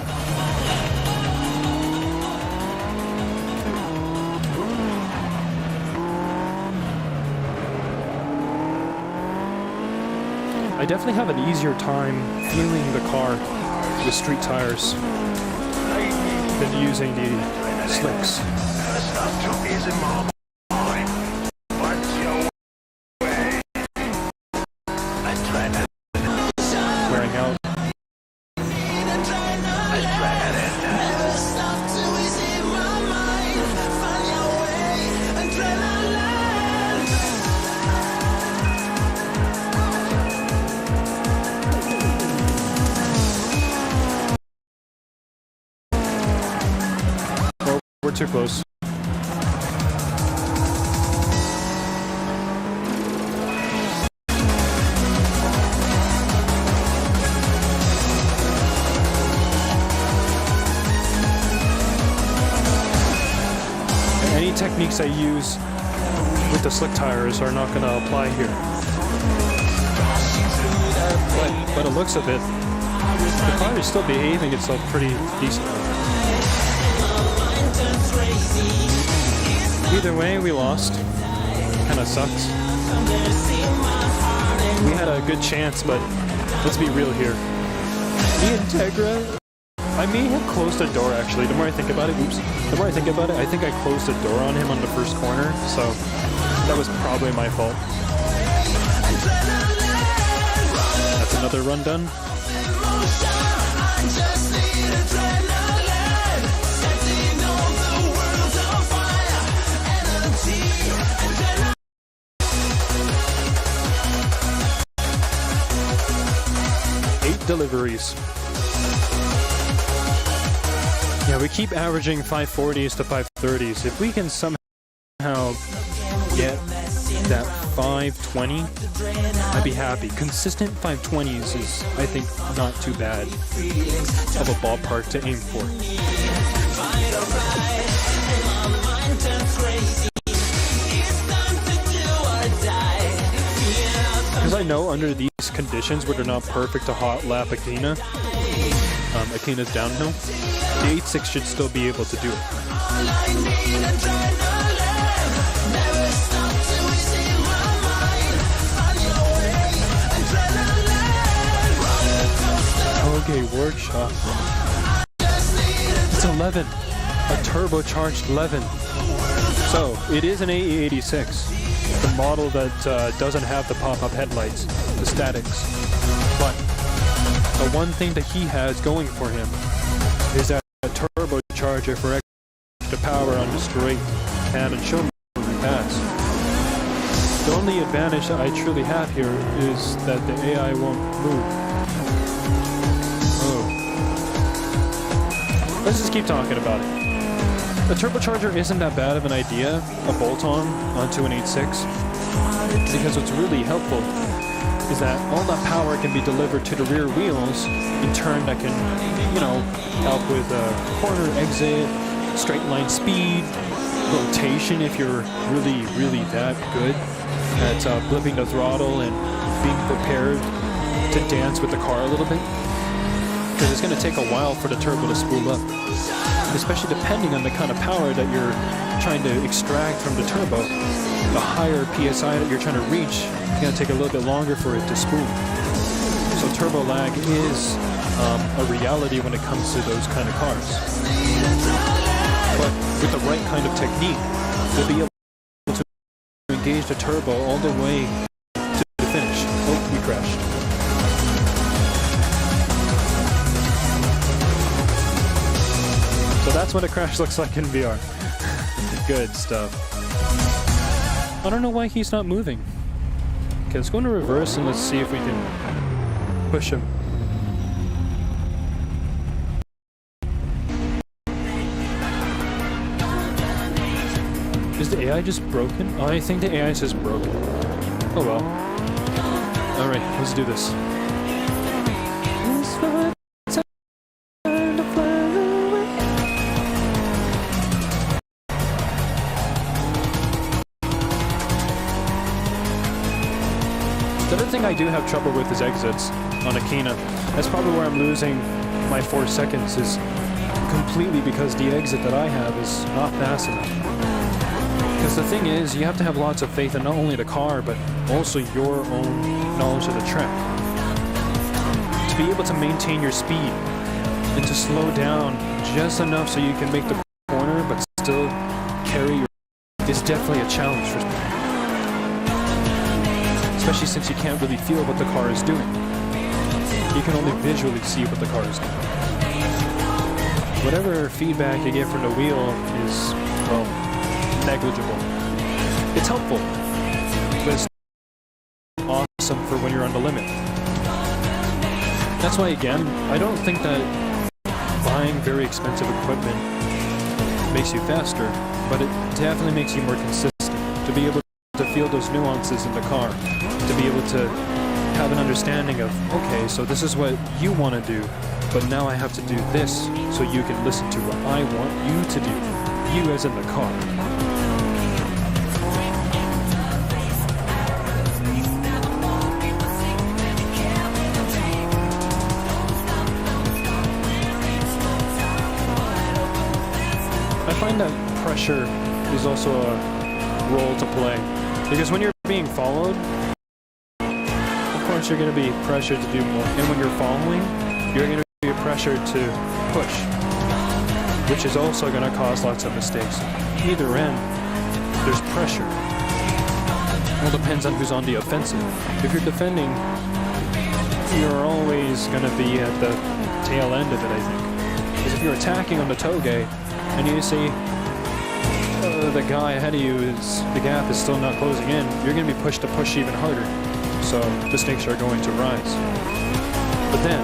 I definitely have an easier time feeling the car with street tires than using the slicks. Wearing out. We're too close. Any techniques I use with the slick tires are not going to apply here. But by the looks of it, the car is still behaving itself pretty decently. Either way, we lost. Kinda sucks. We had a good chance, but let's be real here. The Integra I may have closed the door actually. The more I think about it, the more I think about it, I think I closed the door on him on the first corner, so that was probably my fault. That's another run done. Deliveries. Yeah, we keep averaging 540s to 530s. If we can somehow get that 520, I'd be happy. Consistent 520s is, I think, not too bad of a ballpark to aim for. Because I know under these conditions where they're not perfect to hot lap Akina, Akina's downhill, the 8.6 should still be able to do it. Okay, workshop. It's 11. A turbocharged 11. So, it is an AE86. The model that doesn't have the pop-up headlights, the statics. But the one thing that he has going for him is that a turbocharger for extra power on the straight and show me pass. The only advantage that I truly have here is that the AI won't move. Oh. Let's just keep talking about it. The turbocharger isn't that bad of an idea, a bolt-on onto an 8.6, because what's really helpful is that all that power can be delivered to the rear wheels, in turn that can, you know, help with corner exit, straight line speed, rotation if you're really that good at blipping the throttle and being prepared to dance with the car a little bit. Because it's going to take a while for the turbo to spool up. Especially depending on the kind of power that you're trying to extract from the turbo. The higher PSI that you're trying to reach, it's going to take a little bit longer for it to spool. So turbo lag is a reality when it comes to those kind of cars. But with the right kind of technique, you'll be able to engage the turbo all the way to the finish. Oh, we crashed. So that's what a crash looks like in VR. Good stuff. I don't know why he's not moving. Okay, let's go into reverse and let's see if we can push him. Is the AI just broken? Oh, I think the AI is just broken. Oh well. Alright, let's do this. The other thing I do have trouble with is exits on Akina. That's probably where I'm losing my 4 seconds, is completely because the exit that I have is not fast enough. Because the thing is, you have to have lots of faith in not only the car, but also your own knowledge of the track. To be able to maintain your speed and to slow down just enough so you can make the corner but still carry your is definitely a challenge for me. Especially since you can't really feel what the car is doing. You can only visually see what the car is doing. Whatever feedback you get from the wheel is, well, negligible. It's helpful, but it's awesome for when you're on the limit. That's why, again, I don't think that buying very expensive equipment makes you faster, but it definitely makes you more consistent. To be able to feel those nuances in the car, to be able to have an understanding of, okay, so this is what you want to do, but now I have to do this so you can listen to what I want you to do, you as in the car. I find that pressure is also a role to play, because when you're being followed, of course you're going to be pressured to do more, and when you're following, you're going to be you're pressured to push, which is also going to cause lots of mistakes. Either end, there's pressure. It all depends on who's on the offensive. If you're defending, you're always going to be at the tail end of it, I think. Because if you're attacking on the toge, and you see the guy ahead of you the gap is still not closing in, you're going to be pushed to push even harder. So the stakes are going to rise. But then,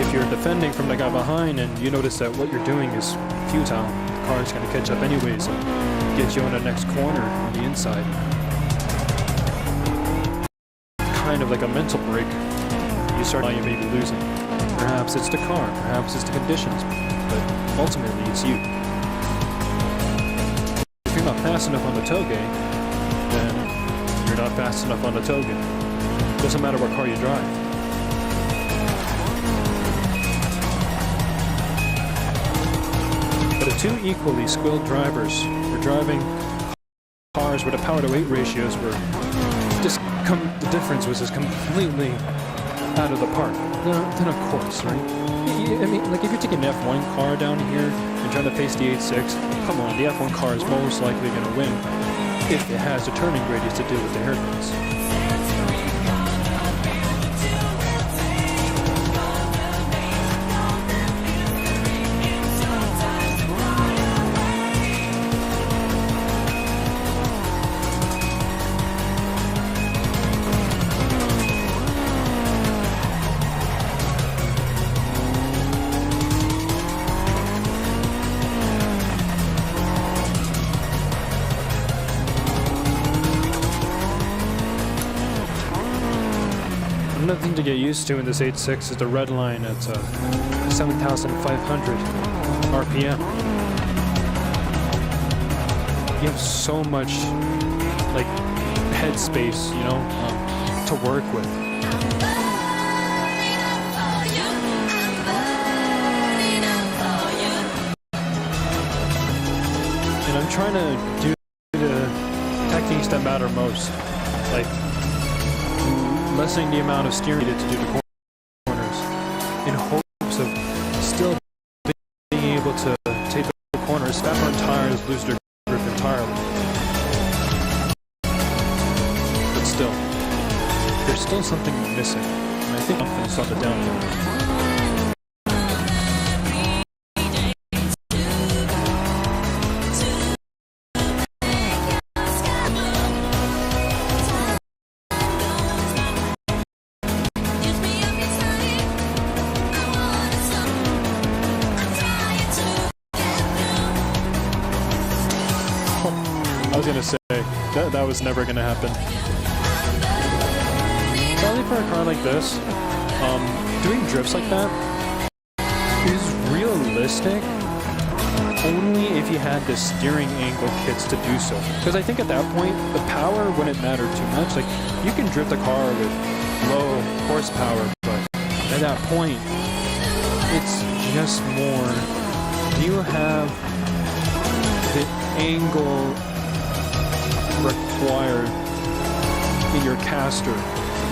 if you're defending from the guy behind and you notice that what you're doing is futile, the car is going to catch up anyways and get you on the next corner on the inside. Kind of like a mental break. You start out, you may be losing. Perhaps it's the car, perhaps it's the conditions, but ultimately it's you. If you're not fast enough on the toge, then you're not fast enough on the toge. Doesn't matter what car you drive. But if two equally skilled drivers were driving cars where the power-to-weight ratios were just the difference was just completely out of the park, then of course, right? I mean, like if you're taking an F1 car down here and trying to face the 8.6, come on, the F1 car is most likely going to win if it has the turning radius to deal with the hairpins. Another thing to get used to in this 8.6 is the red line at 7,500 RPM. You have so much like headspace, you know, to work with. And I'm trying to do the techniques that matter most, like lessening the amount of steering needed to do the corners in hopes of still being able to take the corners. Fat-front tires lose their grip entirely. But still, there's still something missing. And I think I'm going to stop the downhill. I was gonna say that was never gonna happen. Probably for a car like this, doing drifts like that is realistic only if you had the steering angle kits to do so. Because I think at that point, the power wouldn't matter too much. Like you can drift a car with low horsepower, but at that point, it's just more. Do you have the angle required in your caster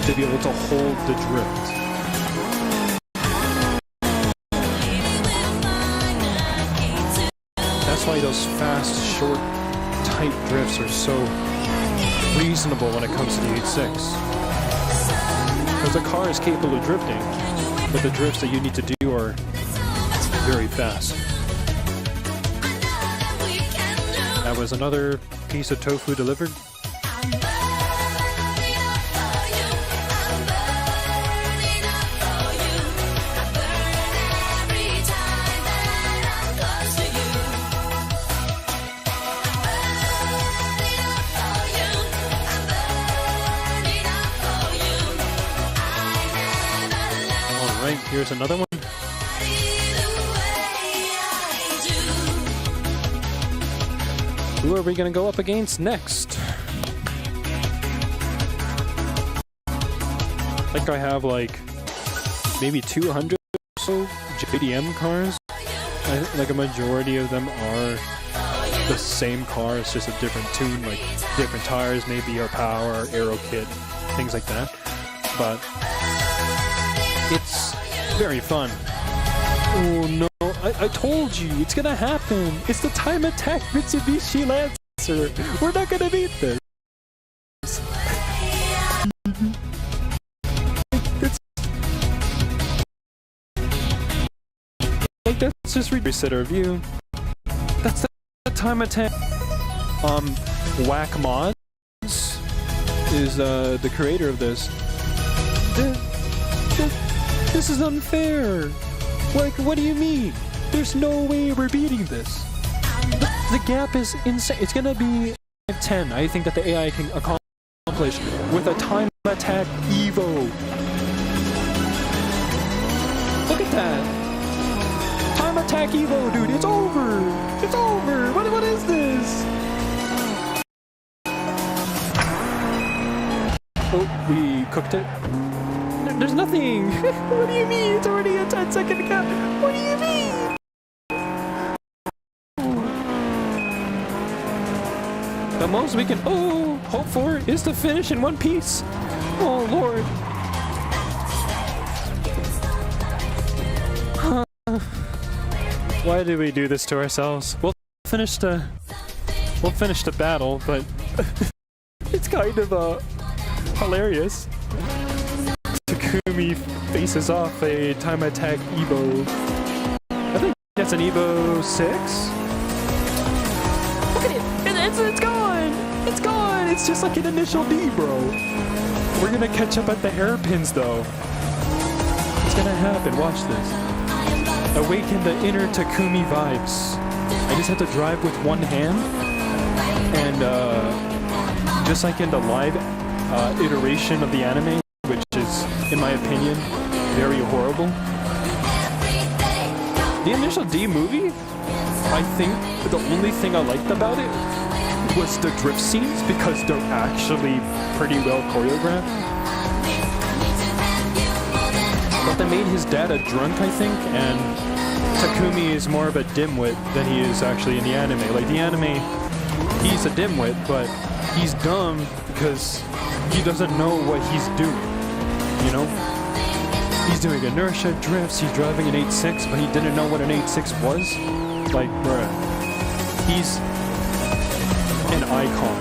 to be able to hold the drift? That's why those fast, short, tight drifts are so reasonable when it comes to the 8.6. Because the car is capable of drifting, but the drifts that you need to do are very fast. That was another piece of tofu delivered. Alright, here's another one. Who are we going to go up against next? I think I have like maybe 200 or so JDM cars. Like a majority of them are the same car, it's just a different tune, like different tires maybe, or power, or aero kit, things like that. But it's very fun. Oh no, I told you, it's gonna happen. It's the time attack Mitsubishi Lancer. We're not gonna beat this. Let's just reset our view. That's the time attack. Whack Mods is the creator of this. This is unfair. Like, what do you mean? There's no way we're beating this. The gap is insane. It's gonna be 10. I think that the AI can accomplish with a time attack Evo. Look at that. Time attack Evo, dude. It's over. It's over. What is this? Oh, we cooked it. There's nothing. What do you mean? It's already a 10-second gap. What do you mean? The most we can hope for is to finish in one piece. Oh Lord. Why did we do this to ourselves? We'll finish the battle, but it's kind of hilarious. Takumi faces off a time attack Evo. I think that's an Evo 6. Look at it! It's gone! It's gone! It's just like an initial D, bro. We're gonna catch up at the hairpins, though. It's gonna happen. Watch this. Awaken the inner Takumi vibes. I just have to drive with one hand, and just like in the live iteration of the anime, which is, in my opinion, very horrible. The initial D movie, I think the only thing I liked about it was the drift scenes because they're actually pretty well choreographed. But they made his dad a drunk, I think, and Takumi is more of a dimwit than he is actually in the anime. Like, the anime, he's a dimwit, but he's dumb because he doesn't know what he's doing, you know? He's doing inertia drifts, he's driving an 8.6, but he didn't know what an 8.6 was. Like, bruh. He's an icon.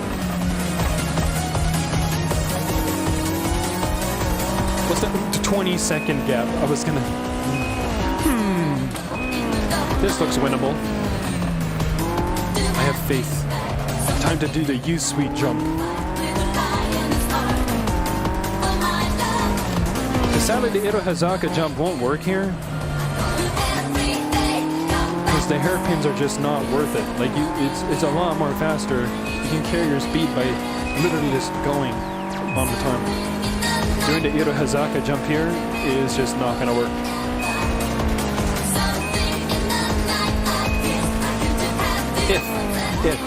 What's that? 20-second gap. I was gonna... This looks winnable. I have faith. Time to do the U-Sweet jump. Sadly, the Irohazaka jump won't work here because the hairpins are just not worth it. Like, it's a lot more faster. You can carry your speed by literally just going on the time. Doing the Irohazaka jump here is just not gonna work. If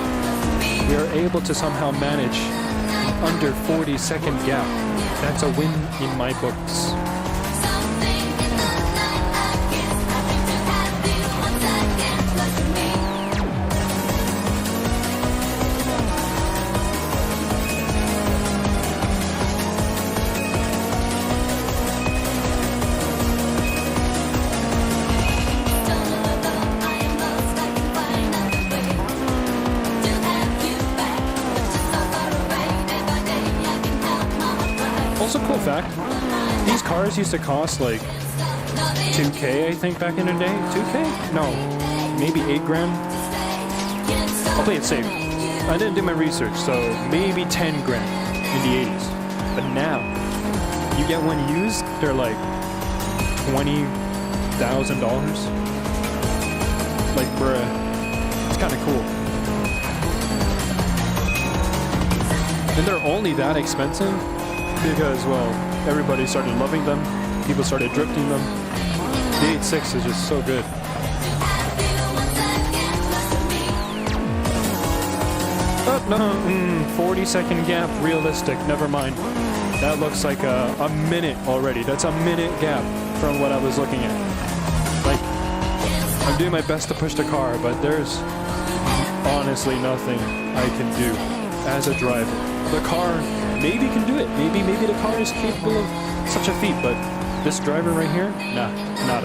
we are able to somehow manage an under 40-second gap, that's a win in my books. Also, cool fact, these cars used to cost like 2K, I think, back in the day. 2K? No, maybe 8 grand. I'll play it safe. I didn't do my research, so maybe 10 grand in the 80s. But now, you get one used, they're like $20,000. Like, bruh, it's kind of cool. And they're only that expensive because, well, everybody started loving them. People started drifting them. The 8.6 is just so good. Oh, no, 40-second gap, realistic, never mind. That looks like a minute already. That's a minute gap from what I was looking at. Like, I'm doing my best to push the car, but there's honestly nothing I can do as a driver. The car maybe can do it. Maybe the car is capable of such a feat, but This driver right here, nah, not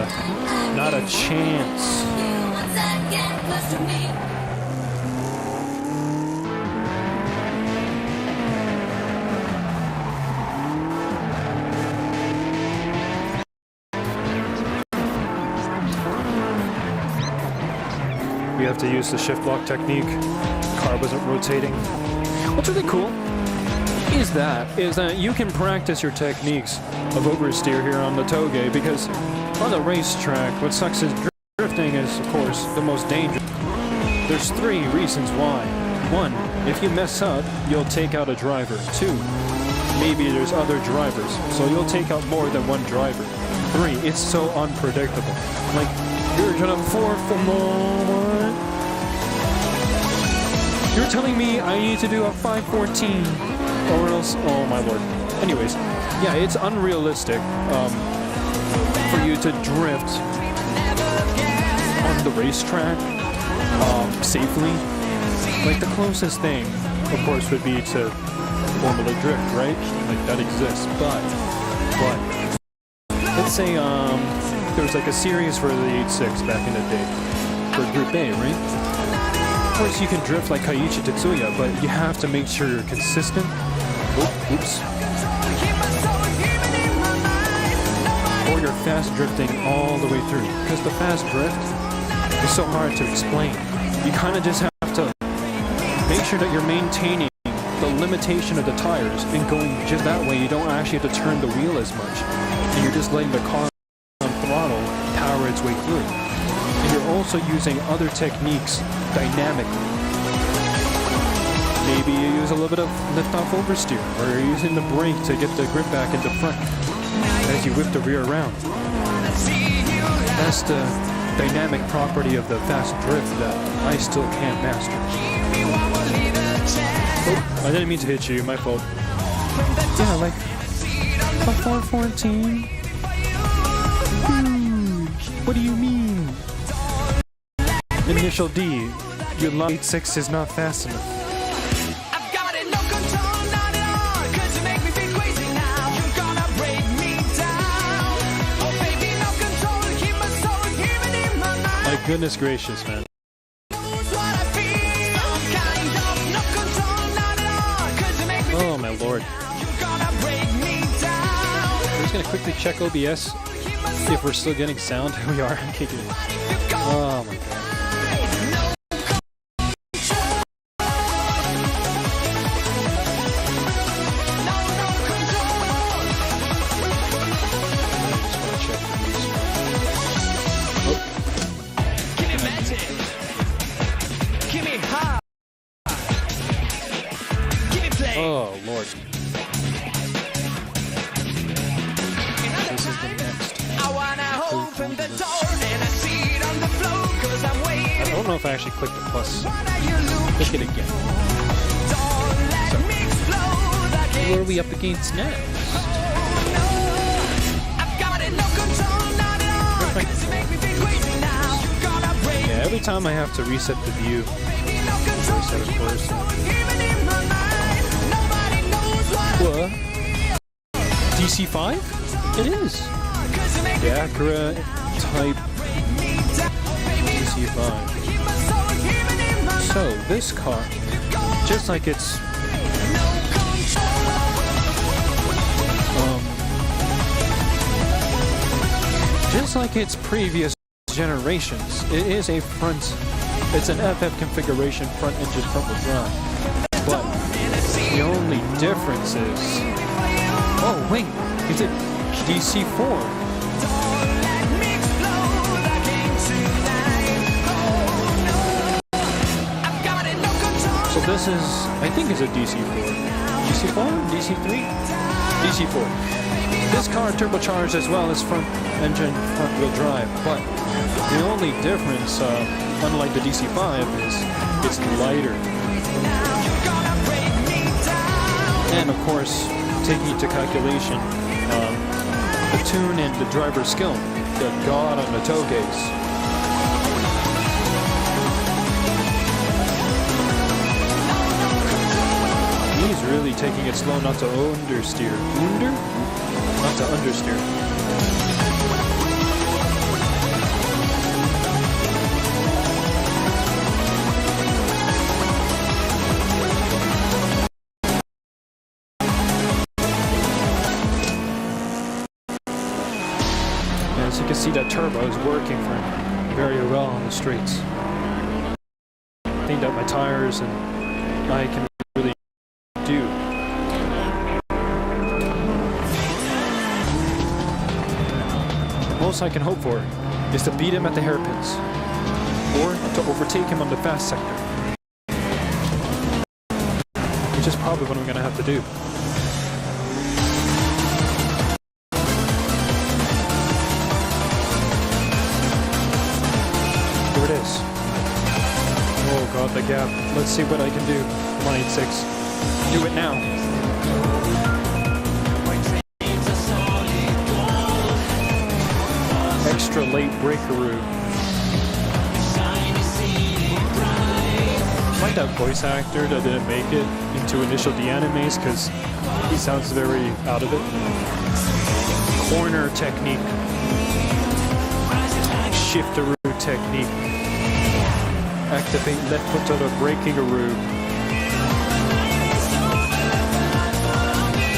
a chance. Once I get close to me. We have to use the shift lock technique. Car wasn't rotating. What's really cool is that you can practice your techniques of oversteer here on the toge, because on the racetrack, what sucks is drifting is, of course, the most dangerous. There's 3 reasons why. 1, if you mess up, you'll take out a driver. 2, maybe there's other drivers, so you'll take out more than 1 driver. 3, it's so unpredictable. Like, you're gonna 4 for more. You're telling me I need to do a 514, or else, oh my lord. Anyways, yeah, it's unrealistic for you to drift on the racetrack safely. Like, the closest thing, of course, would be to Formula Drift, right? Like, that exists, but let's say there was like a series for the 86 back in the day for Group A, right? Of course, you can drift like Kaiichi Tetsuya, but you have to make sure you're consistent. Oh, oops. Or you're fast drifting all the way through, because the fast drift is so hard to explain. You kind of just have to make sure that you're maintaining the limitation of the tires and going just that way. You don't actually have to turn the wheel as much, and you're just letting the car on throttle power its way through. And you're also using other techniques dynamically. Maybe you use a little bit of lift-off oversteer, or you're using the brake to get the grip back into front as you whip the rear around. That's the dynamic property of the fast drift that I still can't master. Oh, I didn't mean to hit you, my fault. Yeah, like a 414. What do you mean? Initial D, your line 86 is not fast enough. My goodness gracious, man. Oh my lord. We're just gonna quickly check OBS if we're still getting sound. We are. Okay, good. Oh my god. Oh lord. This is the next. I don't know if I actually clicked the plus. Click it again. So, who are we up against next? Yeah, every time I have to reset the view. Reset, of course. What? DC5? It is. The Acura Type DC5. So this car, just like its previous generations, it is a it's an FF configuration front engine front wheel drive. But the only difference is, oh wait, is it DC4? So this is, I think it's a DC4. DC4? DC3? DC4. This car turbocharged as well as front engine front wheel drive, but the only difference, unlike the DC5, is it's lighter. And of course, taking into calculation the tune and the driver's skill, the god on the toge's. He's really taking it slow not to understeer. Not to understeer. As you can see, that turbo is working for very well on the streets. Cleaned up my tires, and I can really do. The most I can hope for is to beat him at the hairpins, or to overtake him on the fast sector, which is probably what I'm going to have to do. Here it is. Oh god, the gap. Let's see what I can do. Come on, 8-6. Do it now. Extra late breakaroo. Like that voice actor that didn't make it into initial D animes because he sounds very out of it. Corner technique. Shifteroo technique. Activate left foot to the breaking-aroo.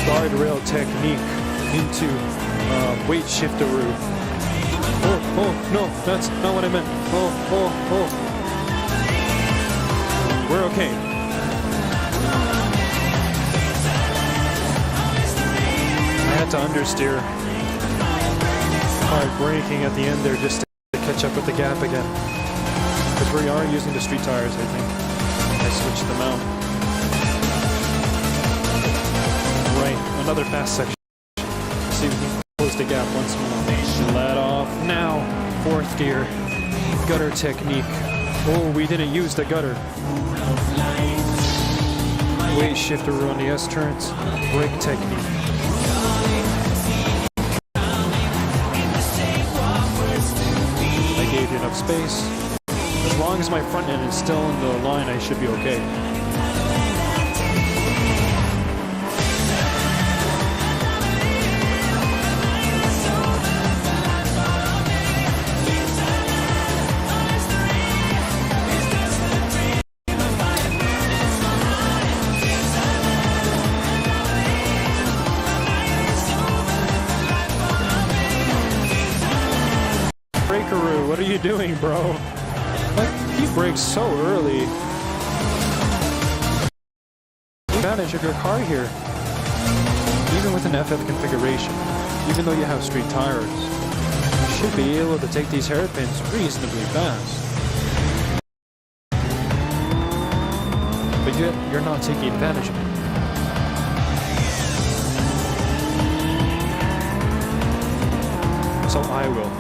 Guardrail technique into weight shifteroo. Oh, no, that's not what I meant. Oh. We're okay. I had to understeer. Hard braking at the end there just to catch up with the gap again. Because we are using the street tires, I think. I switched them out. Right, another fast section. Let's see if we can close the gap once more. Let off now. 4th gear. Gutter technique. Oh, we didn't use the gutter. Weight shifter on the S turns. Brake technique. I gave you enough space. As long as my front end is still in the line, I should be okay. Breakaroo, what are you doing, bro? Like, he brakes so early. Advantage of your car here. Even with an FF configuration, even though you have street tires, you should be able to take these hairpins reasonably fast. But yet, you're not taking advantage of it. So I will.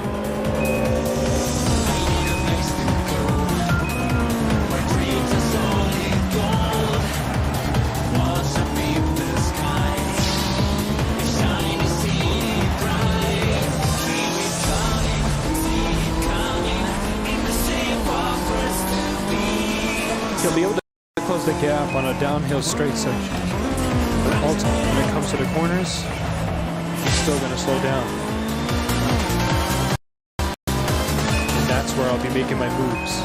You'll be able to close the gap on a downhill straight section. But ultimately, when it comes to the corners, he's still going to slow down. And that's where I'll be making my moves.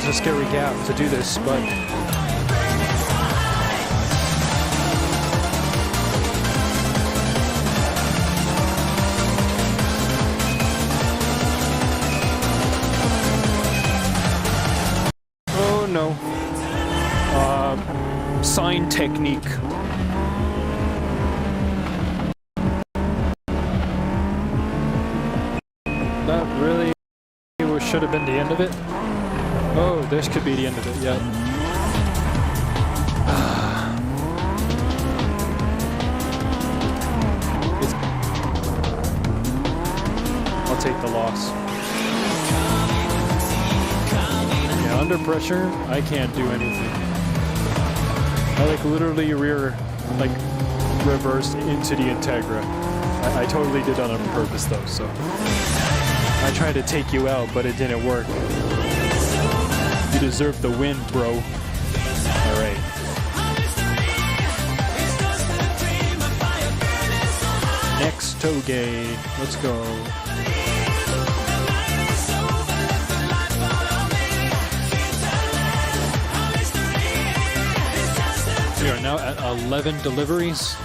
A scary gap to do this, but oh no, sign technique. That really should have been the end of it. Oh, this could be the end of it, yeah. I'll take the loss. Yeah, under pressure, I can't do anything. I like literally reversed into the Integra. I totally did that on purpose though, so. I tried to take you out, but it didn't work. You deserve the win, bro. Alright. Next Toge. Let's go. We are now at 11 deliveries.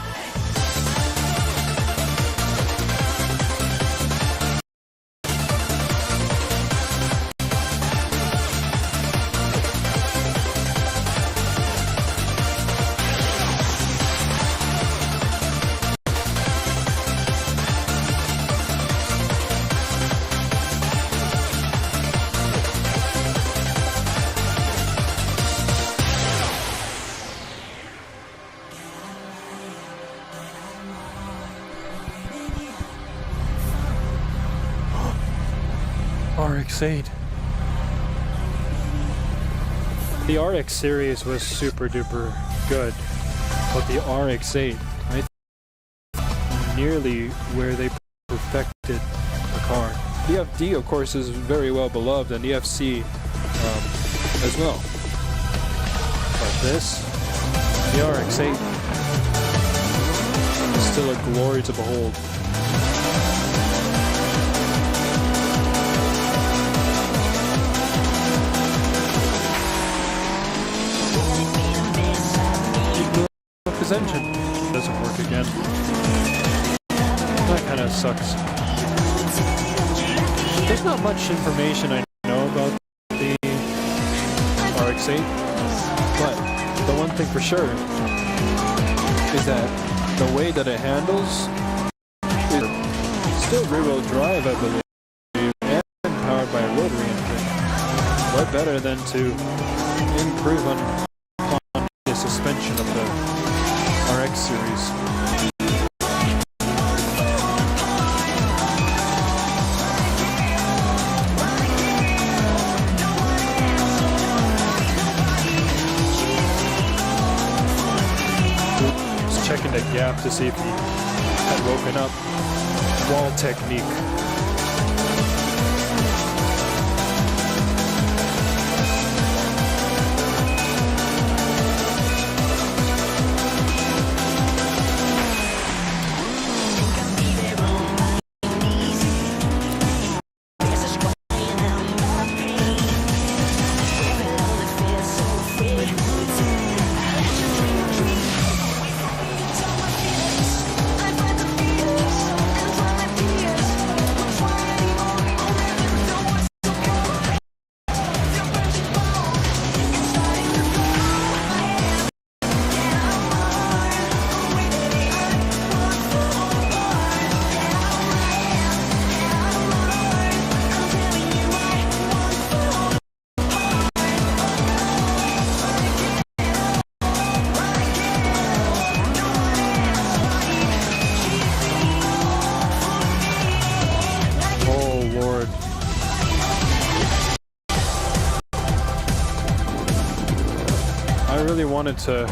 RX-8. The RX series was super duper good, but the RX-8, I think, nearly where they perfected the car. The FD, of course, is very well beloved, and the FC as well. But this, the RX-8, is still a glory to behold. His engine doesn't work again. That kind of sucks. There's not much information I know about the RX-8, but the one thing for sure is that the way that it handles is still rear-wheel drive, I believe, and powered by a rotary engine. What better than to improve on the suspension of the RX series. Just checking the gap to see if he had woken up. Wall technique. I really wanted to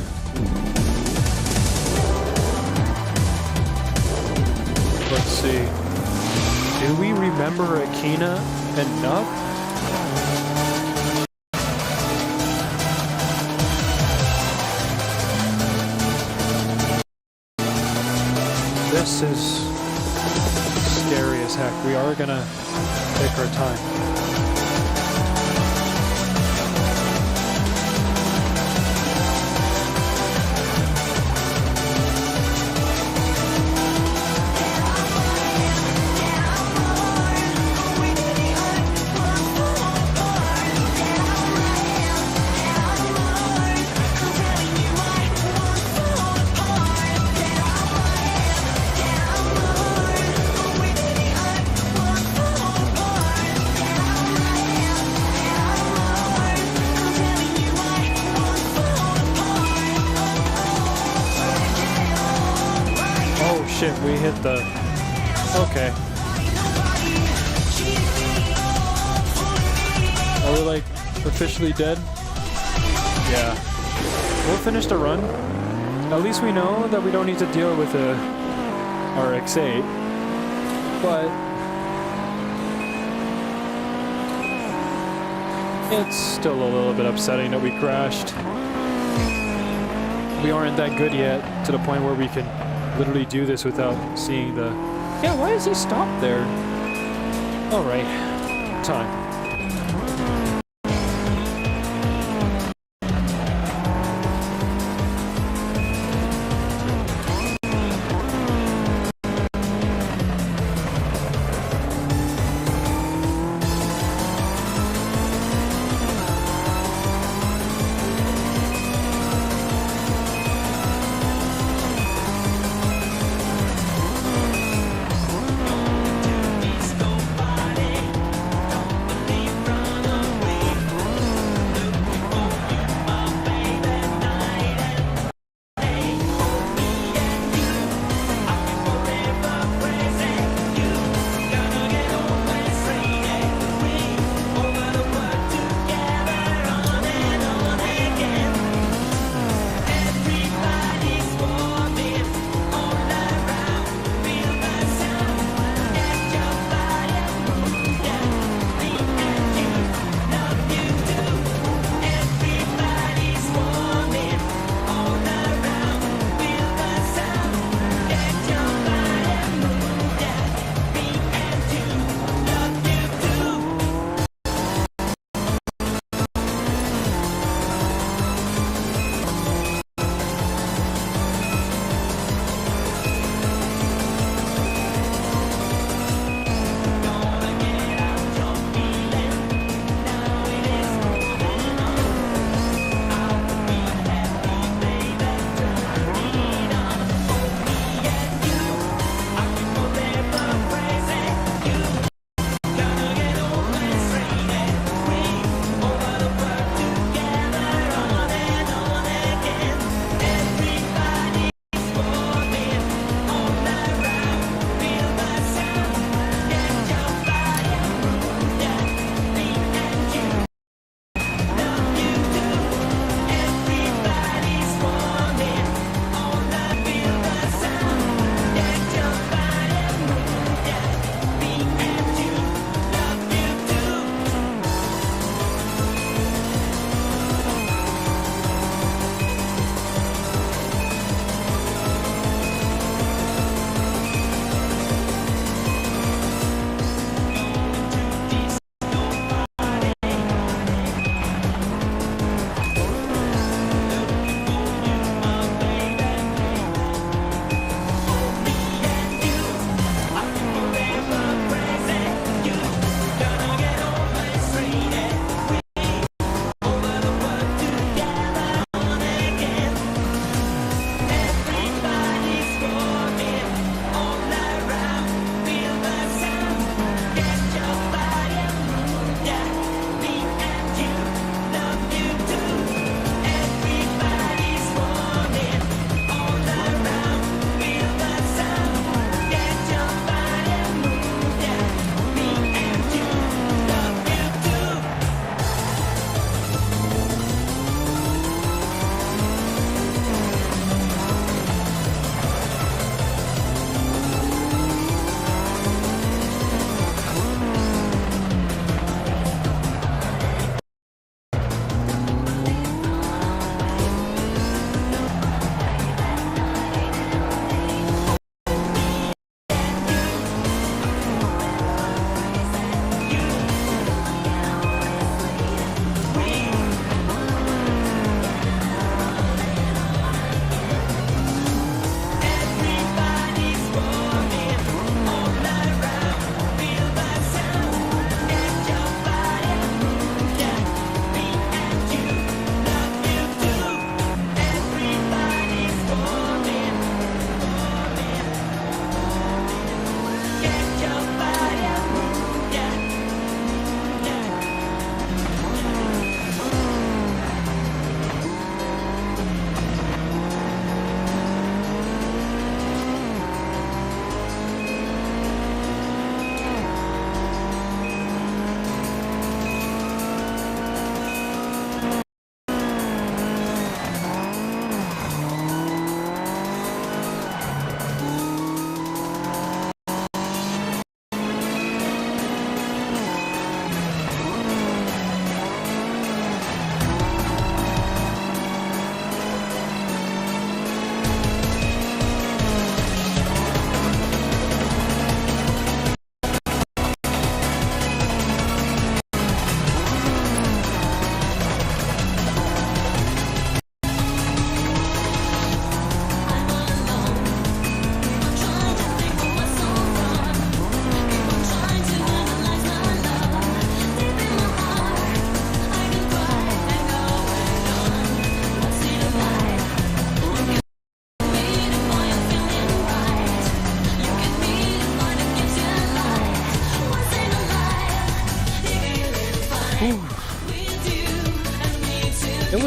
let's see. Do we remember Akina enough? This is scary as heck. We are gonna take our time. Shit, we hit the... Okay. Are we like officially dead? Yeah. We'll finish the run. At least we know that we don't need to deal with a RX-8, but it's still a little bit upsetting that we crashed. We aren't that good yet to the point where we can literally do this without seeing the... Yeah, why is he stopped there? All right, time.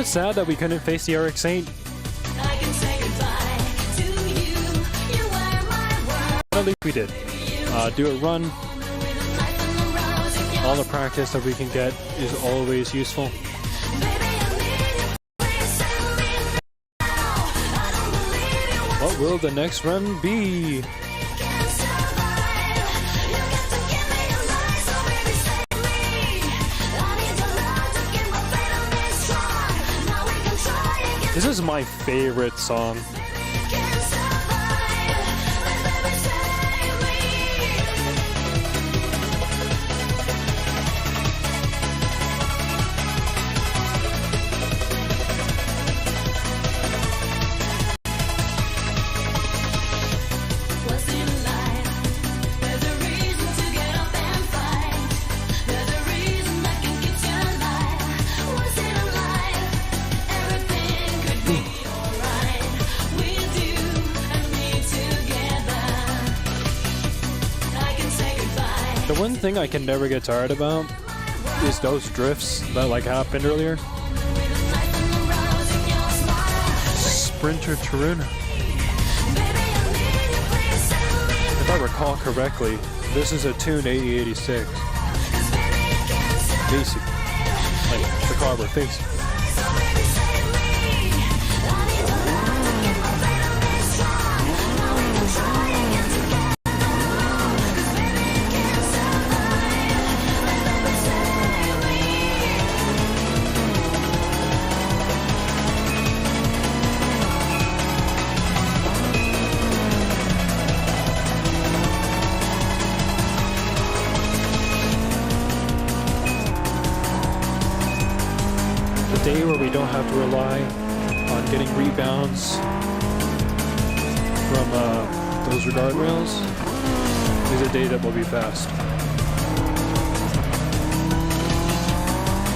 sad that we couldn't face the RX Saint. I can say goodbye to you. You were my world. At least we did. Do a run. With a knife and a rose in your All the practice that we can get is always useful. baby, I need you. Please save me now. I don't believe you want What will the next run be? can't survive. You got to give me your life, so baby, save me. I need your love to keep my faith on this strong. Now we can try again. This is my favorite song. Can't survive. Baby, save me. Was it a lie? There's a reason to get up and fight. There's a reason that can keep you alive. Was it a lie? Everything could be alright with you and me together. I can say goodbye. The one thing I can never get tired about is those drifts that like happened earlier. With a knife and a rose in your smile. Sprinter Taruna. Baby, I need you, please save me. If I recall correctly, this is a tune 8086. 'Cause baby, I can't survive. Basic. Like the car we're facing. So baby, save me. I need your love to keep my faith on this strong. Now we can try again together. 'Cause baby, I can't survive. Baby, save me. The day where we don't have to rely on getting rebounds from those guardrails is a day that will be fast.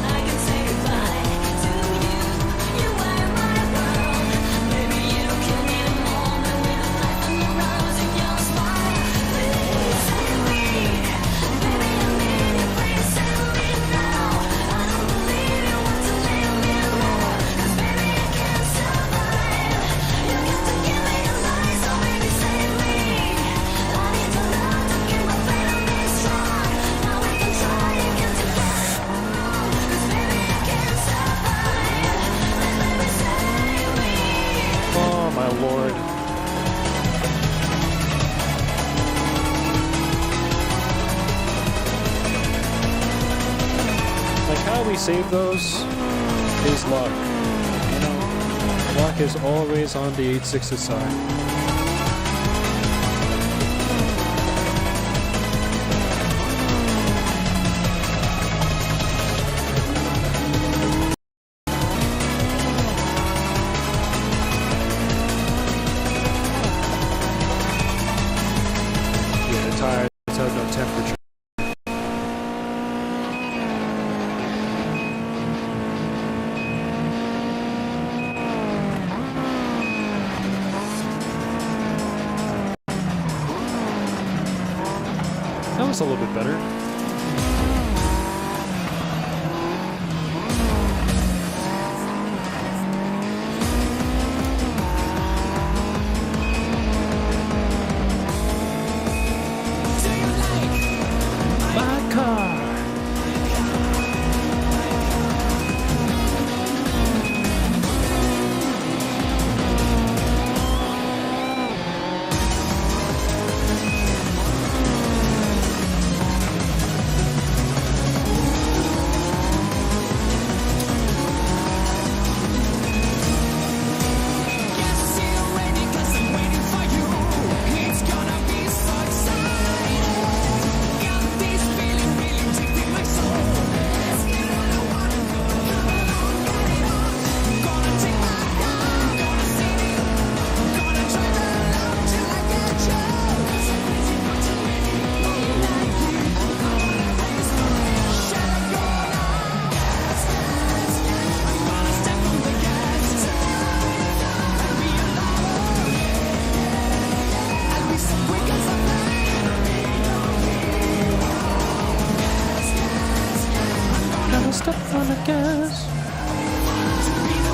I can say goodbye to you. You were my world. Baby, you kill me the moment with a knife and a rose in your smile. Please save me. Baby, I need you. Please save me now. I don't believe you want to leave me alone. 'Cause baby, I can't survive. You got to give me your life, so baby, save me. I need your love to keep my faith on this strong. Now we can try again together. 'Cause baby, I can't survive. Baby, save me. Oh my lord. Like how we save those is luck. You know, luck is always on the 8-6's side. Yeah, the tires have no temperature. That was a little bit better. My car. Guess you're ready 'cause I'm waiting for you. It's gonna be so exciting. Got this feeling really deep in my soul. Let's get on the one and go. Get it on. Gonna take my time. Gonna see you. Gonna try to love till I get you. 'Cause I'm crazy not to let you know you like you. I'm gonna raise my hand. Shall I go now? Yes, yes, yes. I'm gonna step on the gas. I'll be a lover. I'll be so quick as a flame. Gotta step on the gas. To be the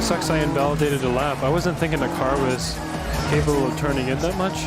sucks I invalidated a lap. I wasn't thinking the car was capable of turning in that much.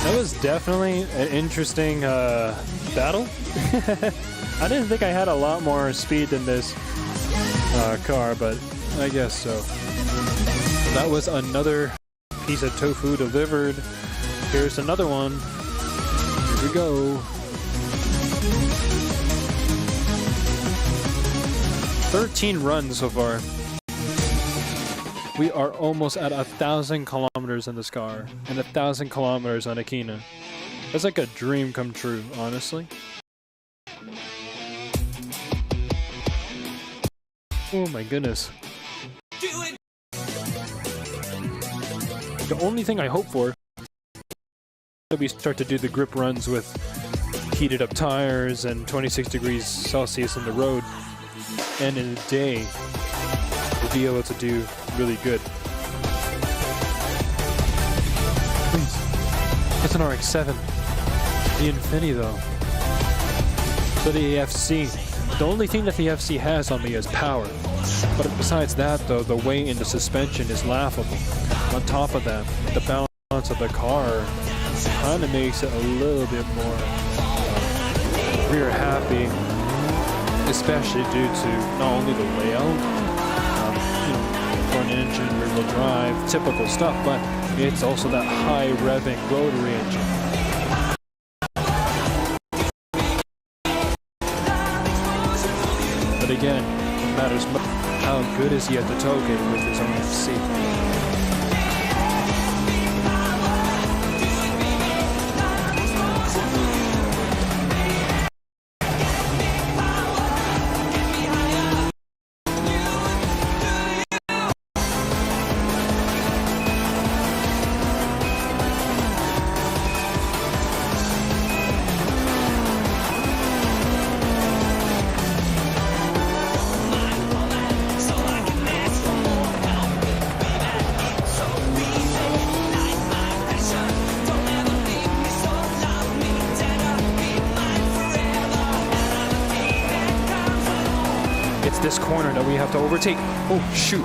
That was definitely an interesting battle. I didn't think I had a lot more speed than this car, but I guess so. That was another piece of tofu delivered. Here's another one. Here we go. 13 runs so far. We are almost at 1,000 kilometers in this car and 1,000 kilometers on Akina. That's like a dream come true, honestly. Oh my goodness. The only thing I hope for is that we start to do the grip runs with heated up tires and 26 degrees Celsius in the road, and in a day we'll be able to do really good. Please. It's an RX-7. The Infinity though. So the FC. The only thing that the FC has on me is power. But besides that though, the weight in the suspension is laughable. On top of that, the balance of the car kind of makes it a little bit more rear happy, especially due to not only the layout, front engine, rear wheel drive, typical stuff, but it's also that high revving rotary engine. But again, it matters much how good is he at the tailgate with his own FC. This corner that we have to overtake. Oh, shoot.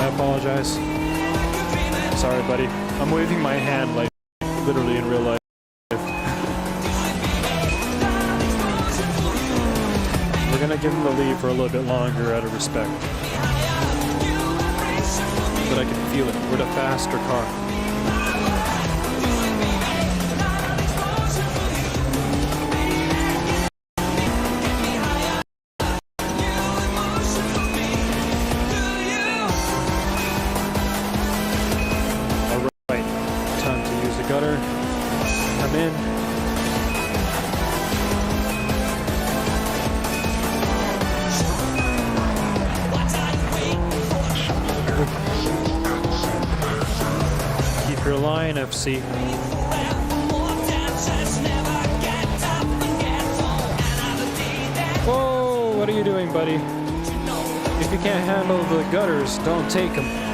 I apologize. Sorry, buddy. I'm waving my hand like literally in real life. We're gonna give him the lead for a little bit longer out of respect. But I can feel it. We're the faster car. Gutter, come in. line, FC. Whoa, what are you doing, buddy? If you can't handle the gutters, don't take them.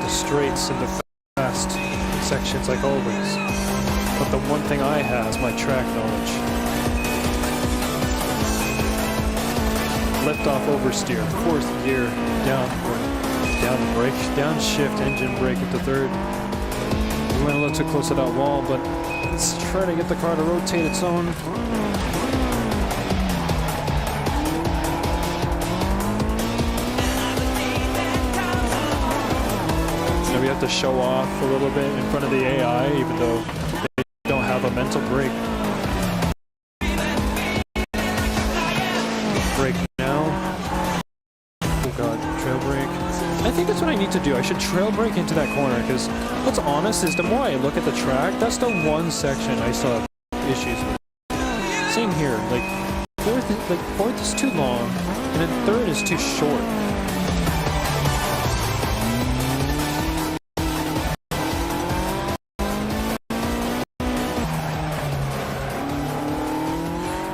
Straights and the fast sections like always. But the one thing I have is my track knowledge. Lift off oversteer, 4th gear, down brake, downshift, engine brake into 3rd. We went a little too close to that wall, but let's try to get the car to rotate its own. We have to show off a little bit in front of the AI, even though they don't have a mental break. Brake now. Oh god, trail brake. I think that's what I need to do. I should trail brake into that corner, because what's honest is the more I look at the track, that's the one section I still have issues with. Same here, like fourth is too long, and then 3rd is too short.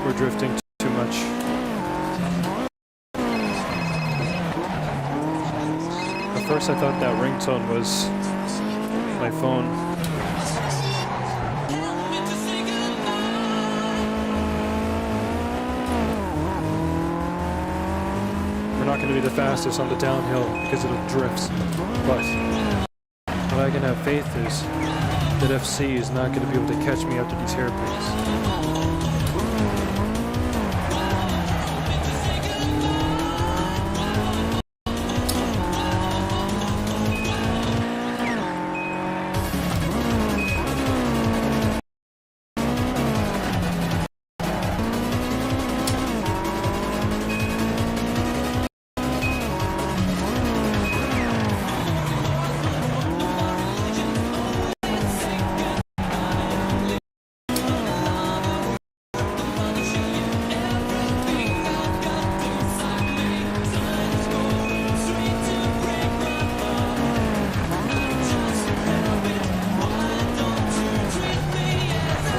We're drifting too much. At first I thought that ringtone was my phone. We're not going to be the fastest on the downhill because it drifts. But what I can have faith is that FC is not going to be able to catch me after these hairpins.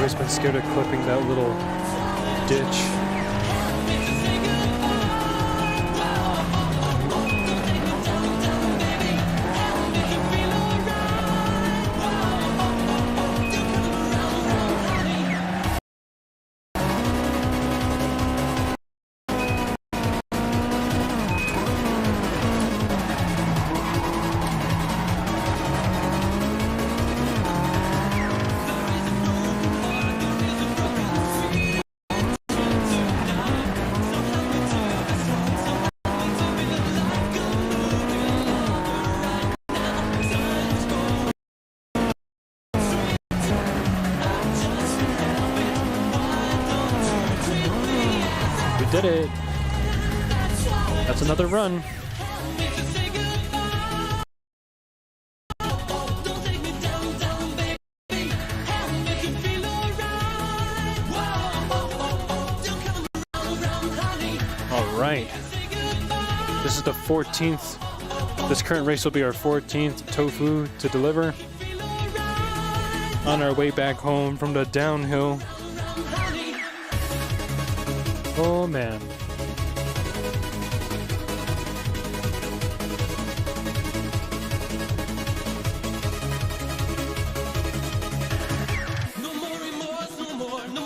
I've been scared of clipping that little ditch. Did it. That's another run. All right. This is the 14th. This current race will be our 14th Tofu to deliver. On our way back home from the downhill. Oh man. No more remorse, no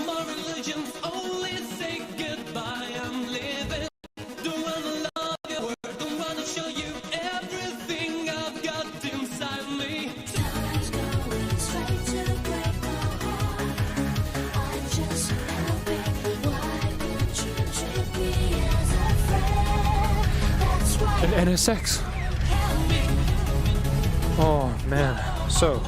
more religions, only say goodbye, I'm living. Don't wanna love your word, don't wanna show you everything I've got inside me. Time's going straight to break my heart. I'm just hoping, why won't you treat me as a friend? That's right. An NSX. Oh man. So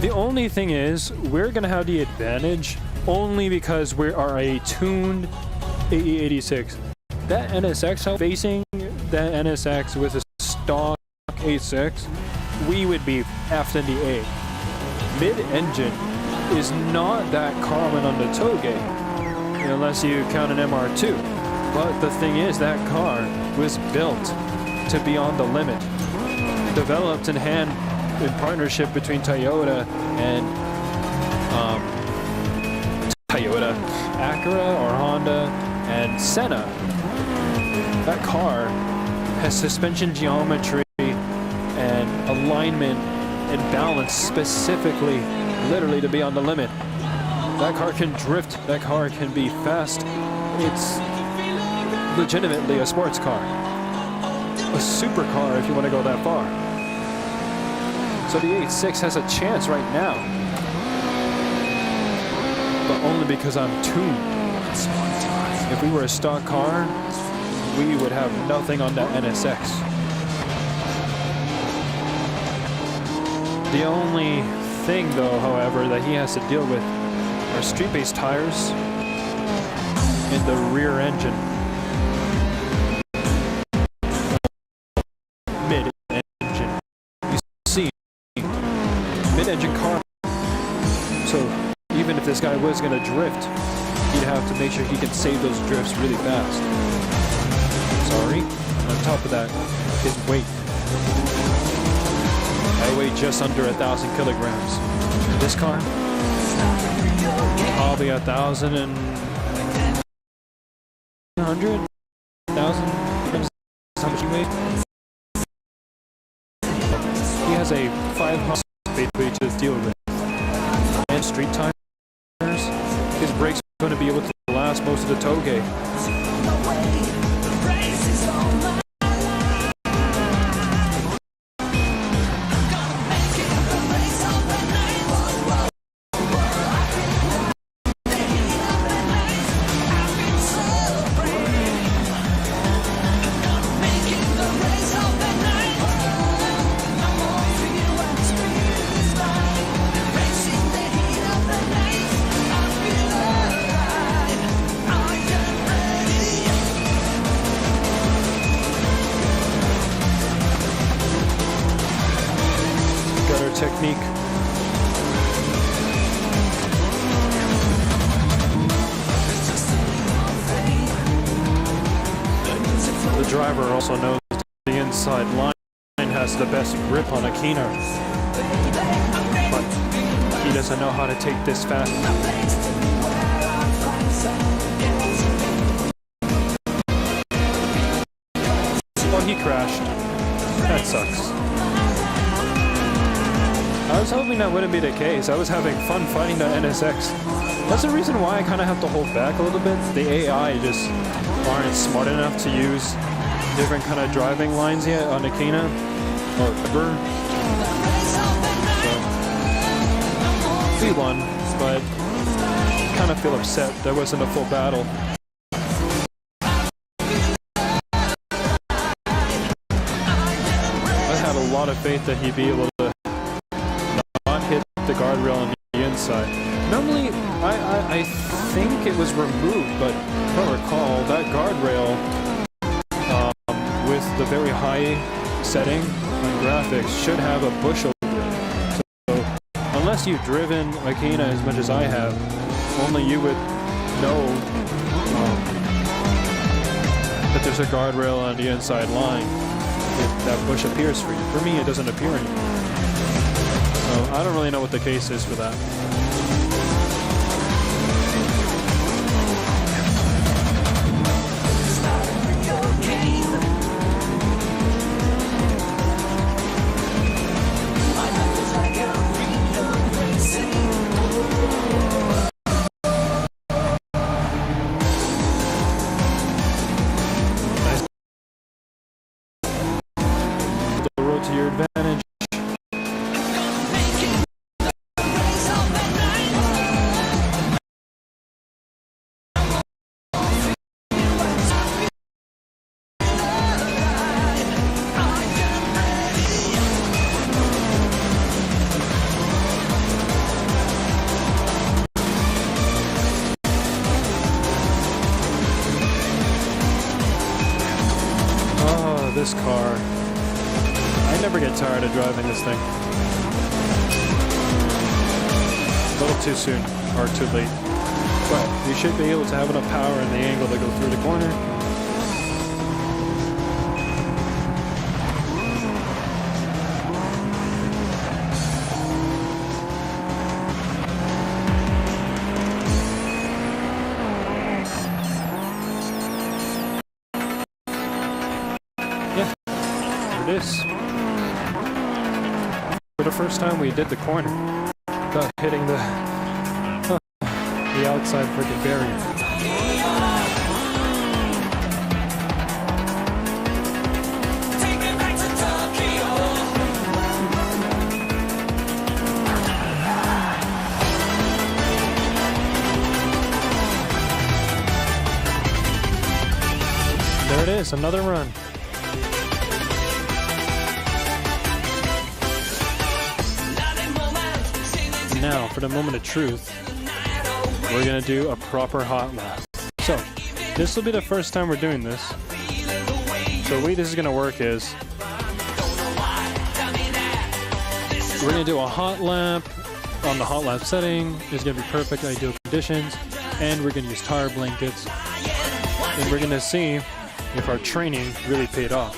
The only thing is, we're gonna have the advantage only because we are a tuned AE86. That NSX facing that NSX with a stock 86, we would be effed in the A. Mid-engine is not that common on the Toge, unless you count an MR2. But the thing is, that car was built to be on the limit. Developed in partnership between Toyota and Acura or Honda and Senna. That car has suspension geometry and alignment and balance specifically, literally to be on the limit. That car can drift, that car can be fast. It's legitimately a sports car. A supercar if you want to go that far. So the 86 has a chance right now. But only because I'm tuned. If we were a stock car, we would have nothing on that NSX. The only thing though, however, that he has to deal with are street-based tires in the rear engine. Mid-engine. You see, mid-engine car. So even if this guy was gonna drift, he'd have to make sure he can save those drifts really fast. Sorry. On top of that, his weight. I weigh just under 1,000 kilograms. This car, probably 1,100, 1,000. How much he weighs? He has a 500 basically to deal with. And street tires. His brakes are going to be able to last most of the Toge. Technique. The driver also knows the inside line has the best grip on a keener, but he doesn't know how to take this fast. Well, he crashed. That sucks. I was hoping that wouldn't be the case. I was having fun fighting the NSX. That's the reason why I kind of have to hold back a little bit. The AI just aren't smart enough to use different kind of driving lines yet on Akina or Uber. So, we won, but kind of feel upset there wasn't a full battle. I had a lot of faith that he'd be able to hit the guardrail on the inside. Normally, I think it was removed, but if I recall, that guardrail with the very high setting on graphics should have a bush over it. So, unless you've driven Akina as much as I have, only you would know that there's a guardrail on the inside line if that bush appears for you. For me, it doesn't appear anymore. So I don't really know what the case is for that. The road to your advantage. never get tired of driving this thing. A little too soon, or too late. But you should be able to have enough power in the angle to go through the corner. It is. For the first time we did the corner without hitting the outside freaking barrier. There it is, another run. Now, for the moment of truth, we're going to do a proper hot lap. So, this will be the first time we're doing this. So the way this is going to work is, we're going to do a hot lap on the hot lap setting. It's going to be perfect ideal conditions. And we're going to use tire blankets. And we're going to see if our training really paid off.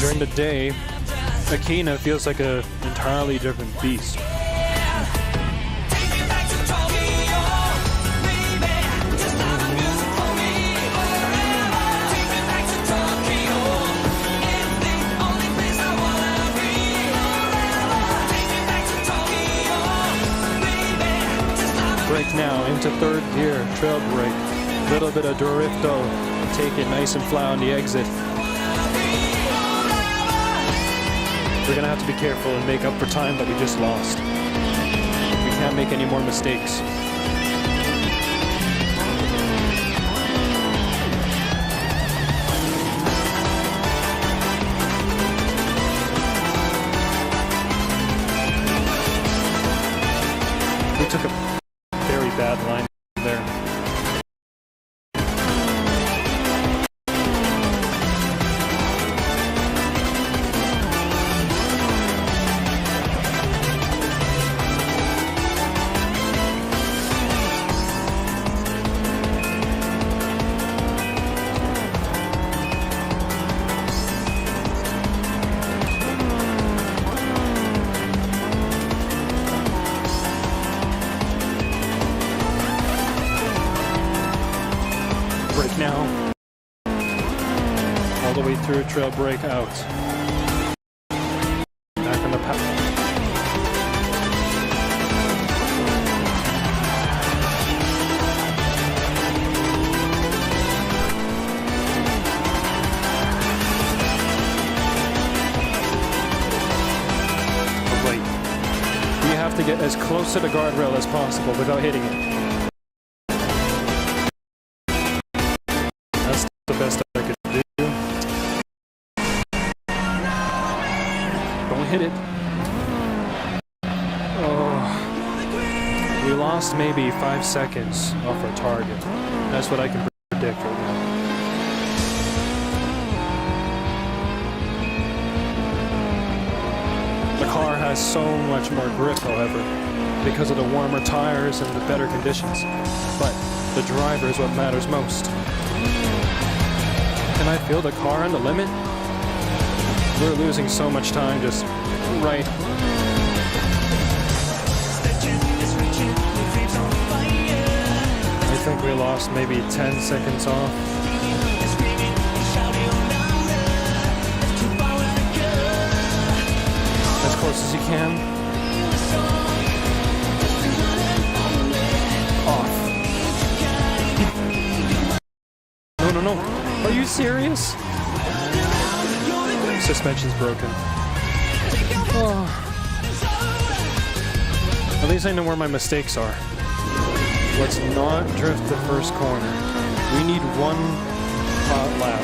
During the day, Akina feels like an entirely different beast. Brake now into third gear, trail brake. Little bit of drifto, take it nice and flat on the exit. We're gonna have to be careful and make up for time that we just lost. We can't make any more mistakes. We took a very bad line there. Brake now. All the way through, trail brake out. Back on the path. Oh, wait. You have to get as close to the guardrail as possible without hitting it. The best I could do. Don't hit it. Oh, we lost maybe 5 seconds off our target. That's what I can predict right now. The car has so much more grip, however, because of the warmer tires and the better conditions. But the driver is what matters most. Can I feel the car on the limit? We're losing so much time just right. lost maybe 10 seconds off. As close as you can. Off. No, no, no. Are you serious? Suspension's broken. Oh. At least I know where my mistakes are. Let's not drift the first corner. We need one hot lap.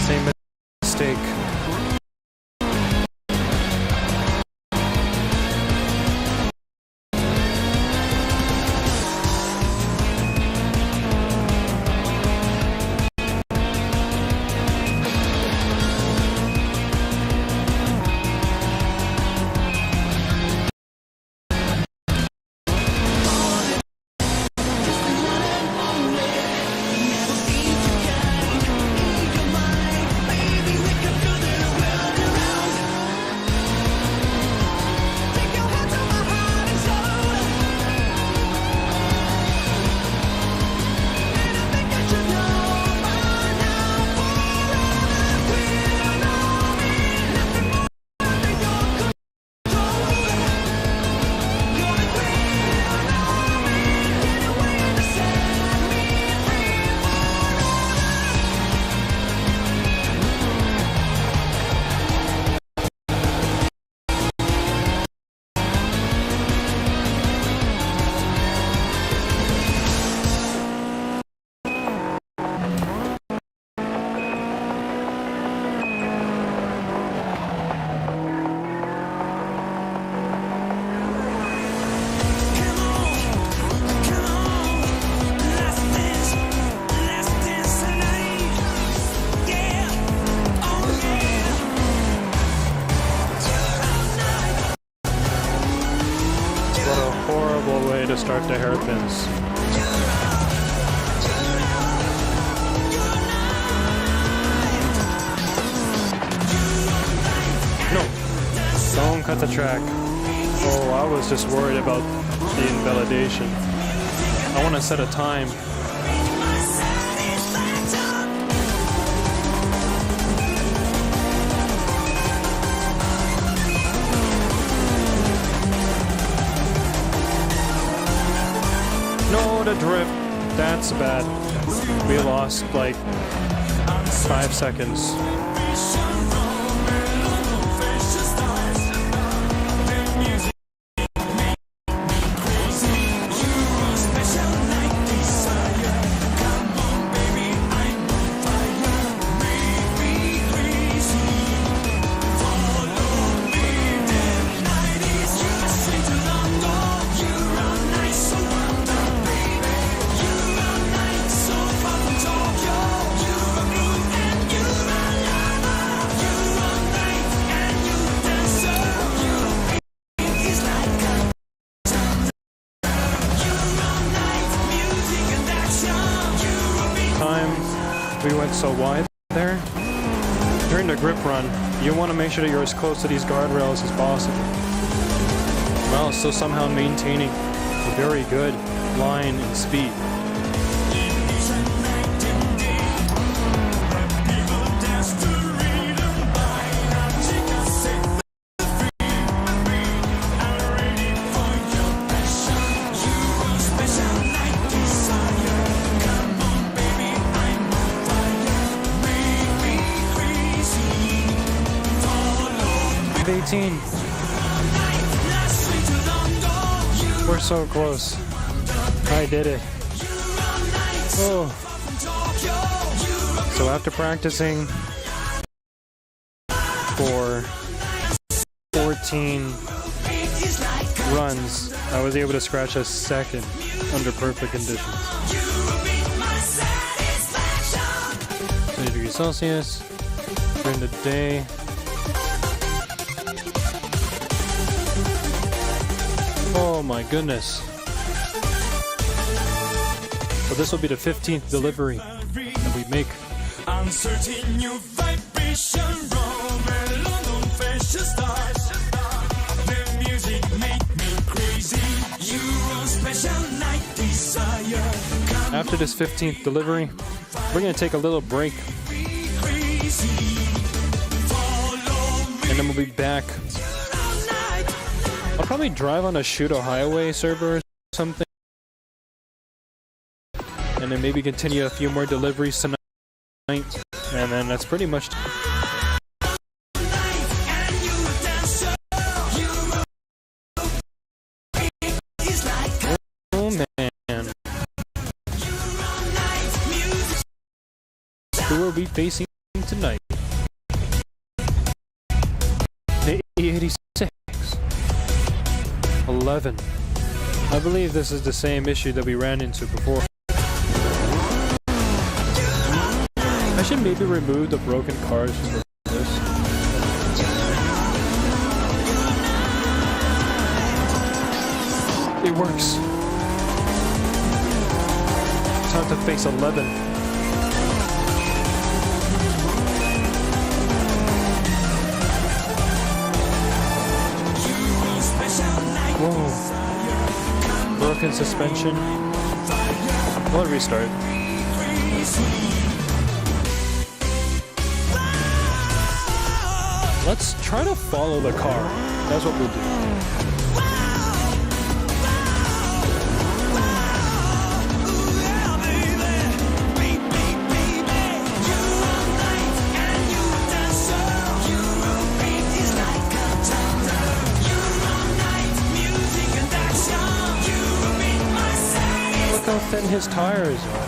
Same mistake. Way to start the hairpins. No, don't cut the track. Oh, I was just worried about the invalidation. I want to set a time. No, the drift. That's bad. We lost like 5 seconds. We went so wide there. During the grip run, you want to make sure that you're as close to these guardrails as possible, while still somehow maintaining a very good line and speed. We're so close. I did it. Oh. So after practicing for 14 runs, I was able to scratch a second under perfect conditions. 20 degrees Celsius during the day. Oh my goodness. So this will be the 15th delivery that we make. Uncertain new vibration, London fashion start. The music make me crazy. Euro special night desire. After this 15th delivery, we're gonna take a little break. And then we'll be back. I'll probably drive on a Shudo Highway server or something, and then maybe continue a few more deliveries tonight, and then that's pretty much. Oh man, who will be facing tonight? The 86. 11. I believe this is the same issue that we ran into before. I should maybe remove the broken cars for this. It works. Time to face 11. Whoa. Broken suspension. We'll restart. Let's try to follow the car. That's what we'll do. How thin his tires are.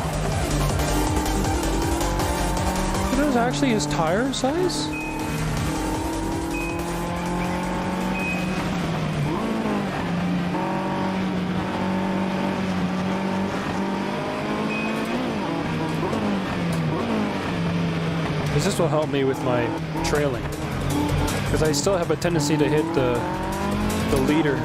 Are those actually his tire size? Because this will help me with my trailing. Because I still have a tendency to hit the leader.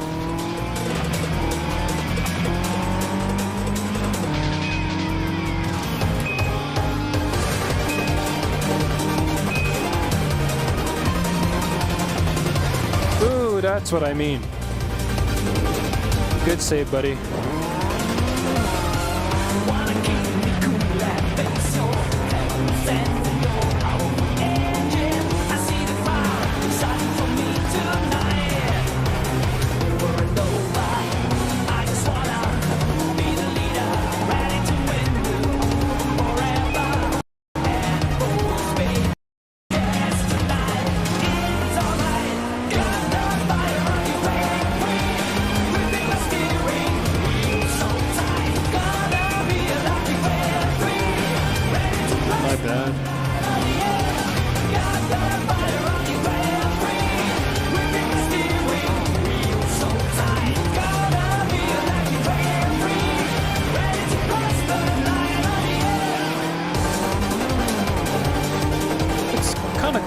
That's what I mean. Good save, buddy.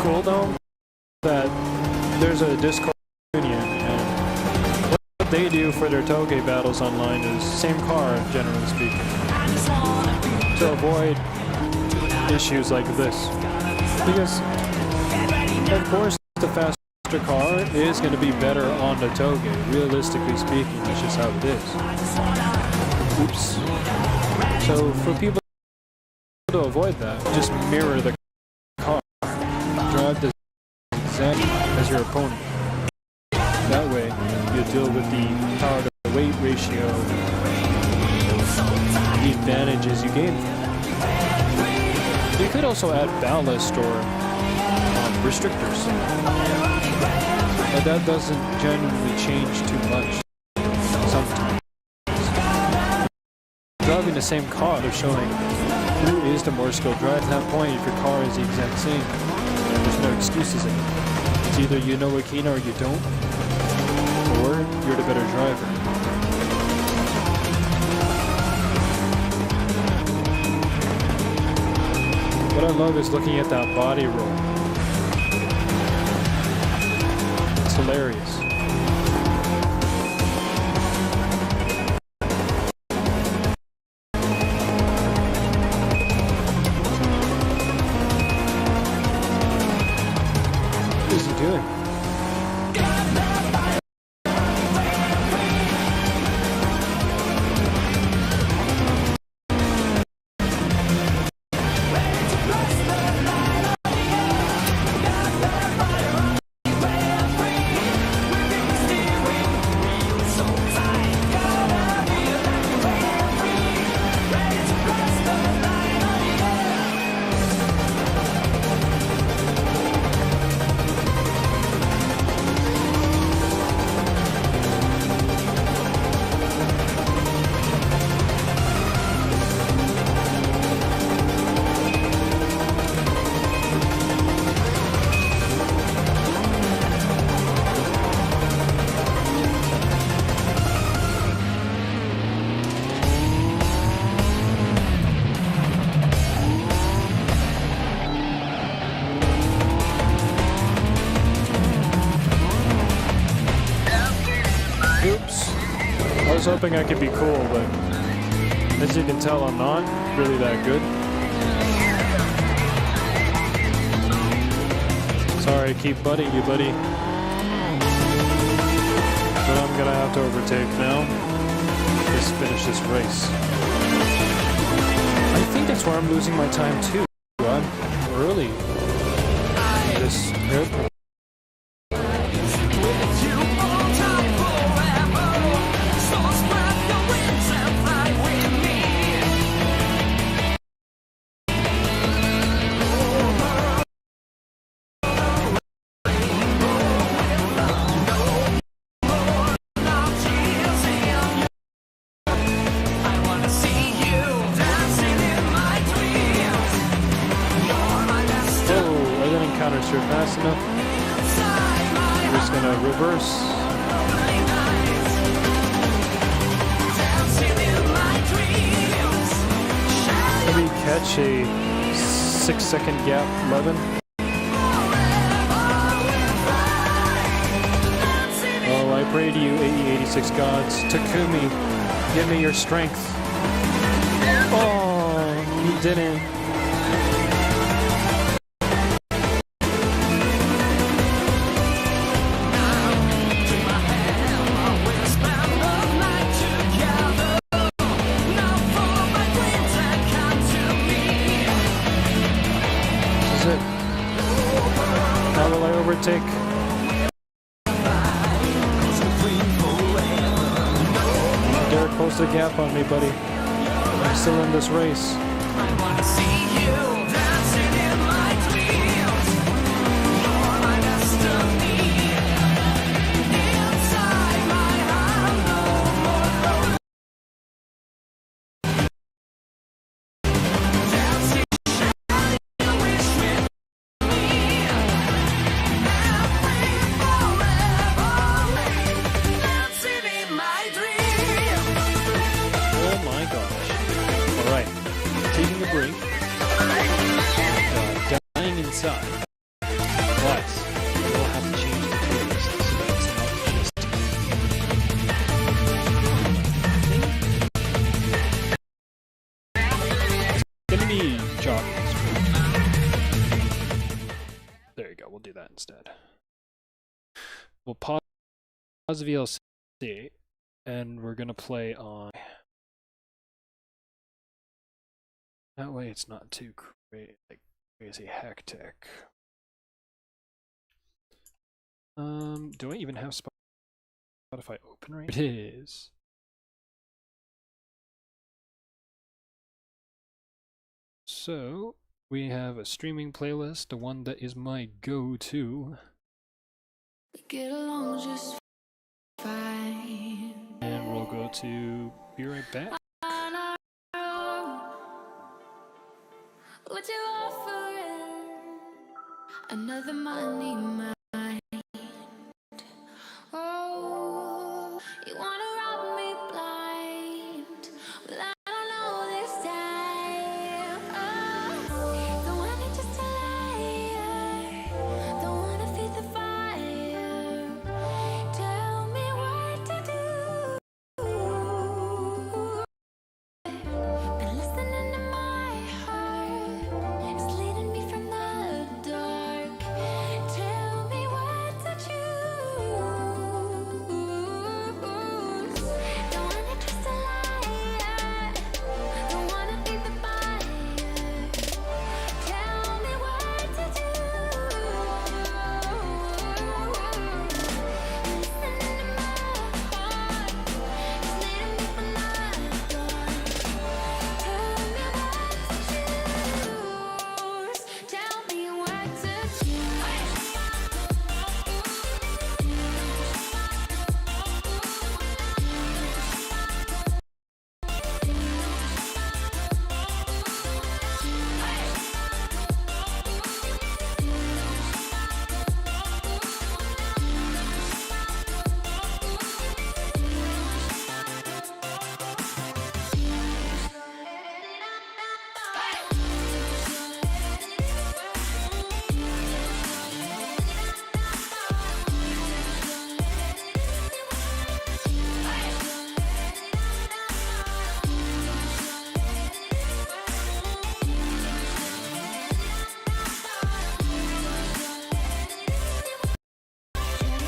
Cool though that there's a Discord union, and what they do for their toge battles online is same car, generally speaking, to avoid issues like this. Because, of course, the faster car is going to be better on the toge. Realistically speaking, that's just how it is. Oops. So for people to avoid that, just mirror the car. Drive the exact as your opponent. That way, you deal with the power to weight ratio, the advantages you gain. You could also add ballast or restrictors, but that doesn't genuinely change too much sometimes. Driving the same car, they're showing who is the more skilled driver. At that point, if your car is the exact same, there's no excuses in it. It's either you know Akina or you don't, or you're the better driver. What I love is looking at that body roll. It's hilarious. What is he doing? Oops. I was hoping I could be cool, but as you can tell, I'm not really that good. Sorry, I keep butting you, buddy. But I'm gonna have to overtake now. Just finish this race. I think that's where I'm losing my time too. I'm early in this airport. You're fast enough. I'm just gonna reverse. Maybe catch a 6-second gap, 11. Oh, I pray to you, AE86 gods. Takumi, give me your strength. Oh, you didn't. How will I overtake? Derek, close the gap on me, buddy. I'm still in this race. Taking a break. we'll pause VLC, and we're gonna play on. That way, it's not too crazy hectic. Do I even have Spotify open right now? It is. So we have a streaming playlist, the one that is my go-to. Get along just fine. And we'll go to Be Right Back. On our own. What you offering? Another money mind. Oh, you wanna rob me blind? Well, I don't know this time. Oh, don't want it just to lie. Don't wanna feed the fire. Tell me what to do. Been listening to my heart. It's leading me from the dark. Tell me what to choose. Don't wanna trust a liar. Don't wanna feed the fire. Tell me what to do. Listening to my heart. It's leading me from the dark. Tell me what to choose. Tell me what to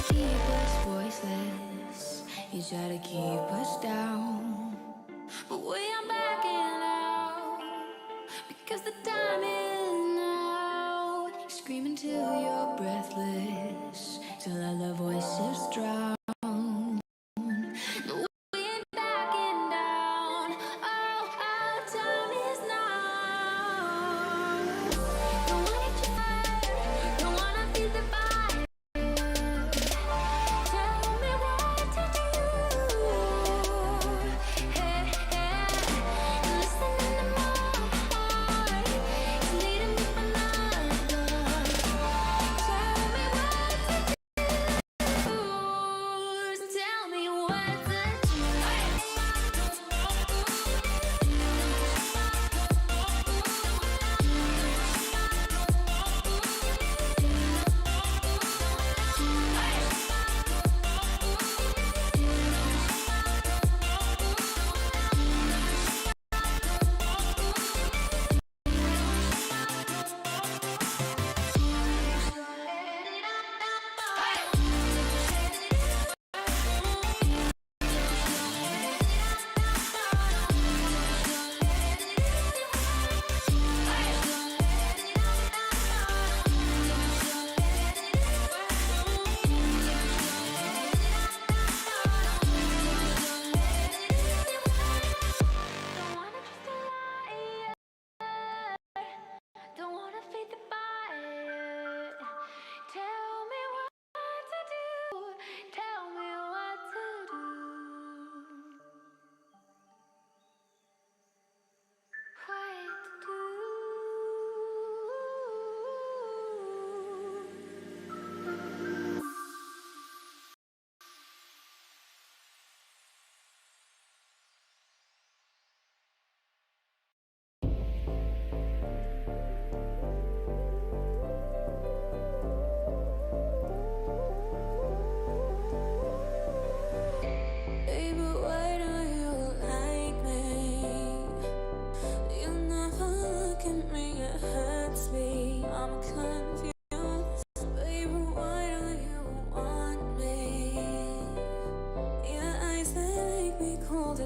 keep us voiceless. You try to keep us down, but we are backing out because the time is now. Screaming till you're breathless, till other voices drown. No, we ain't backing down. Oh, our time is now. Don't wanna try, don't wanna feel the fire. Tell me what to do. Hey, hey, listening to my heart. It's leading me from the dark. Tell me what to do.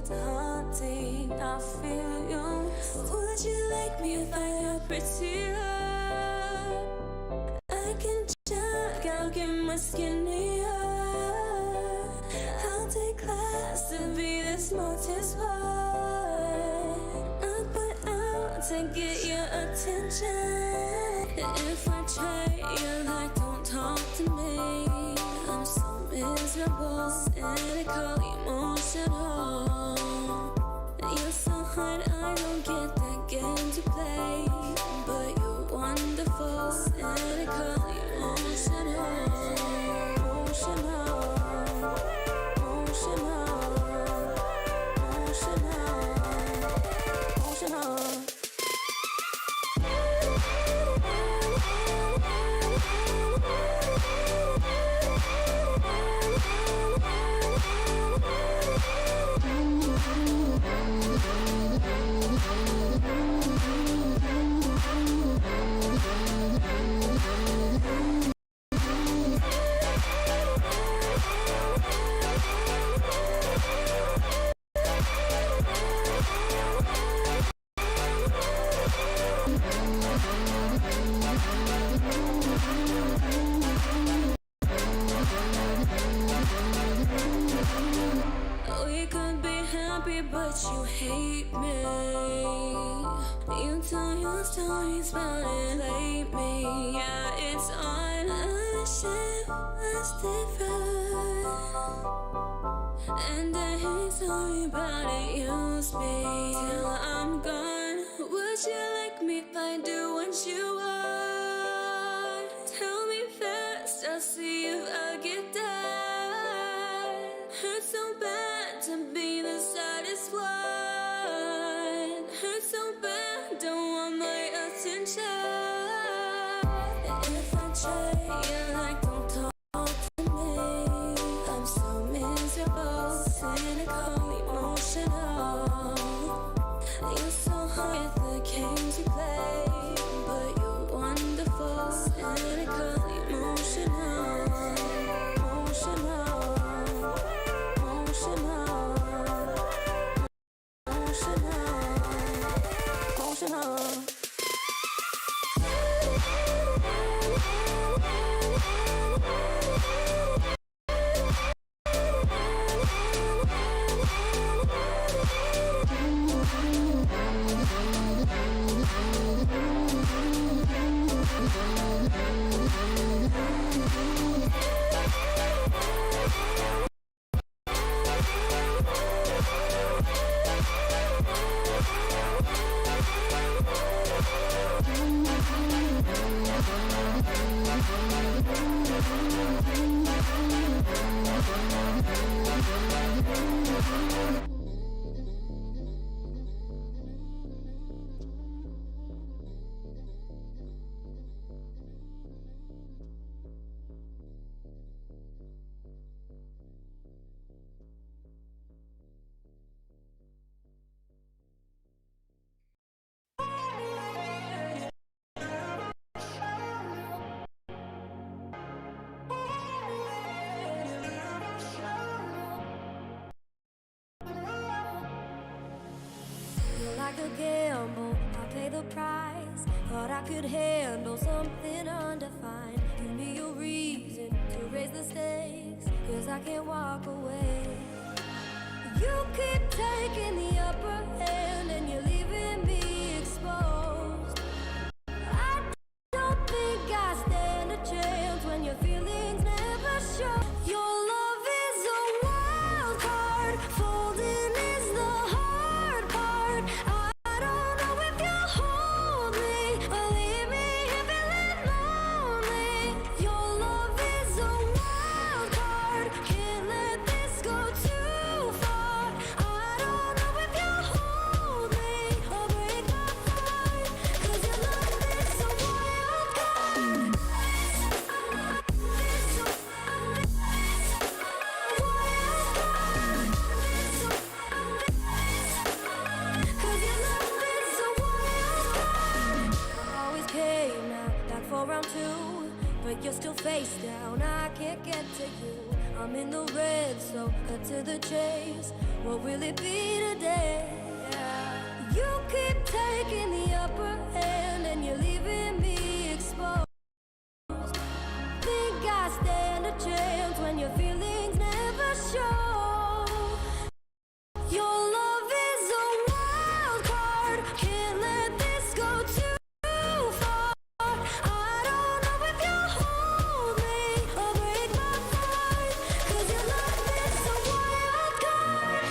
it's haunting. I feel you. Would you like me if I got prettier? I can check, I'll get my skinnier. I'll take class to be the smartest one. I'll put out to get your attention. If I try, you're like, don't talk to me. I'm so miserable, cynical, emotional. You're so hard, I don't get that game to play. But you're wonderful, cynical, emotional. We could be happy, but you hate me. You tell your stories, but it ain't me. Yeah, it's on. I wish it was different. And I hate sorry, but it used me till I'm gone. Would you like me if I do what you want? Tell me fast, I'll see if I get that. Hurts so bad to be the saddest one. Hurts so bad, don't want my attention. If I try, you're like, don't talk to me. I'm so miserable, cynical, emotional. You're so hard at the games you play. But you're wonderful, cynical, emotional. Like a gamble, I pay the price. Thought I could handle something undefined. Give me a reason to raise the stakes, 'cause I can't walk away. You keep taking the upper hand and you're leaving me exposed. I don't think I stand a chance when your feelings never show. Your love is a wild card, folding is the hard part. I don't know if you'll hold me or leave me here feeling lonely. Your love is a wild card, can't let this go too far. I don't know if you'll hold me or break my heart, 'cause your love is a wild card. But you're still face down, I can't get to you. I'm in the red, so cut to the chase. What will it be today? You keep taking the upper hand and you're leaving me exposed. Think I stand a chance when your feelings never show. Your love is a wild card. Can't let this go too far. I don't know if you'll hold me or break my heart. 'Cause your love is a wild card.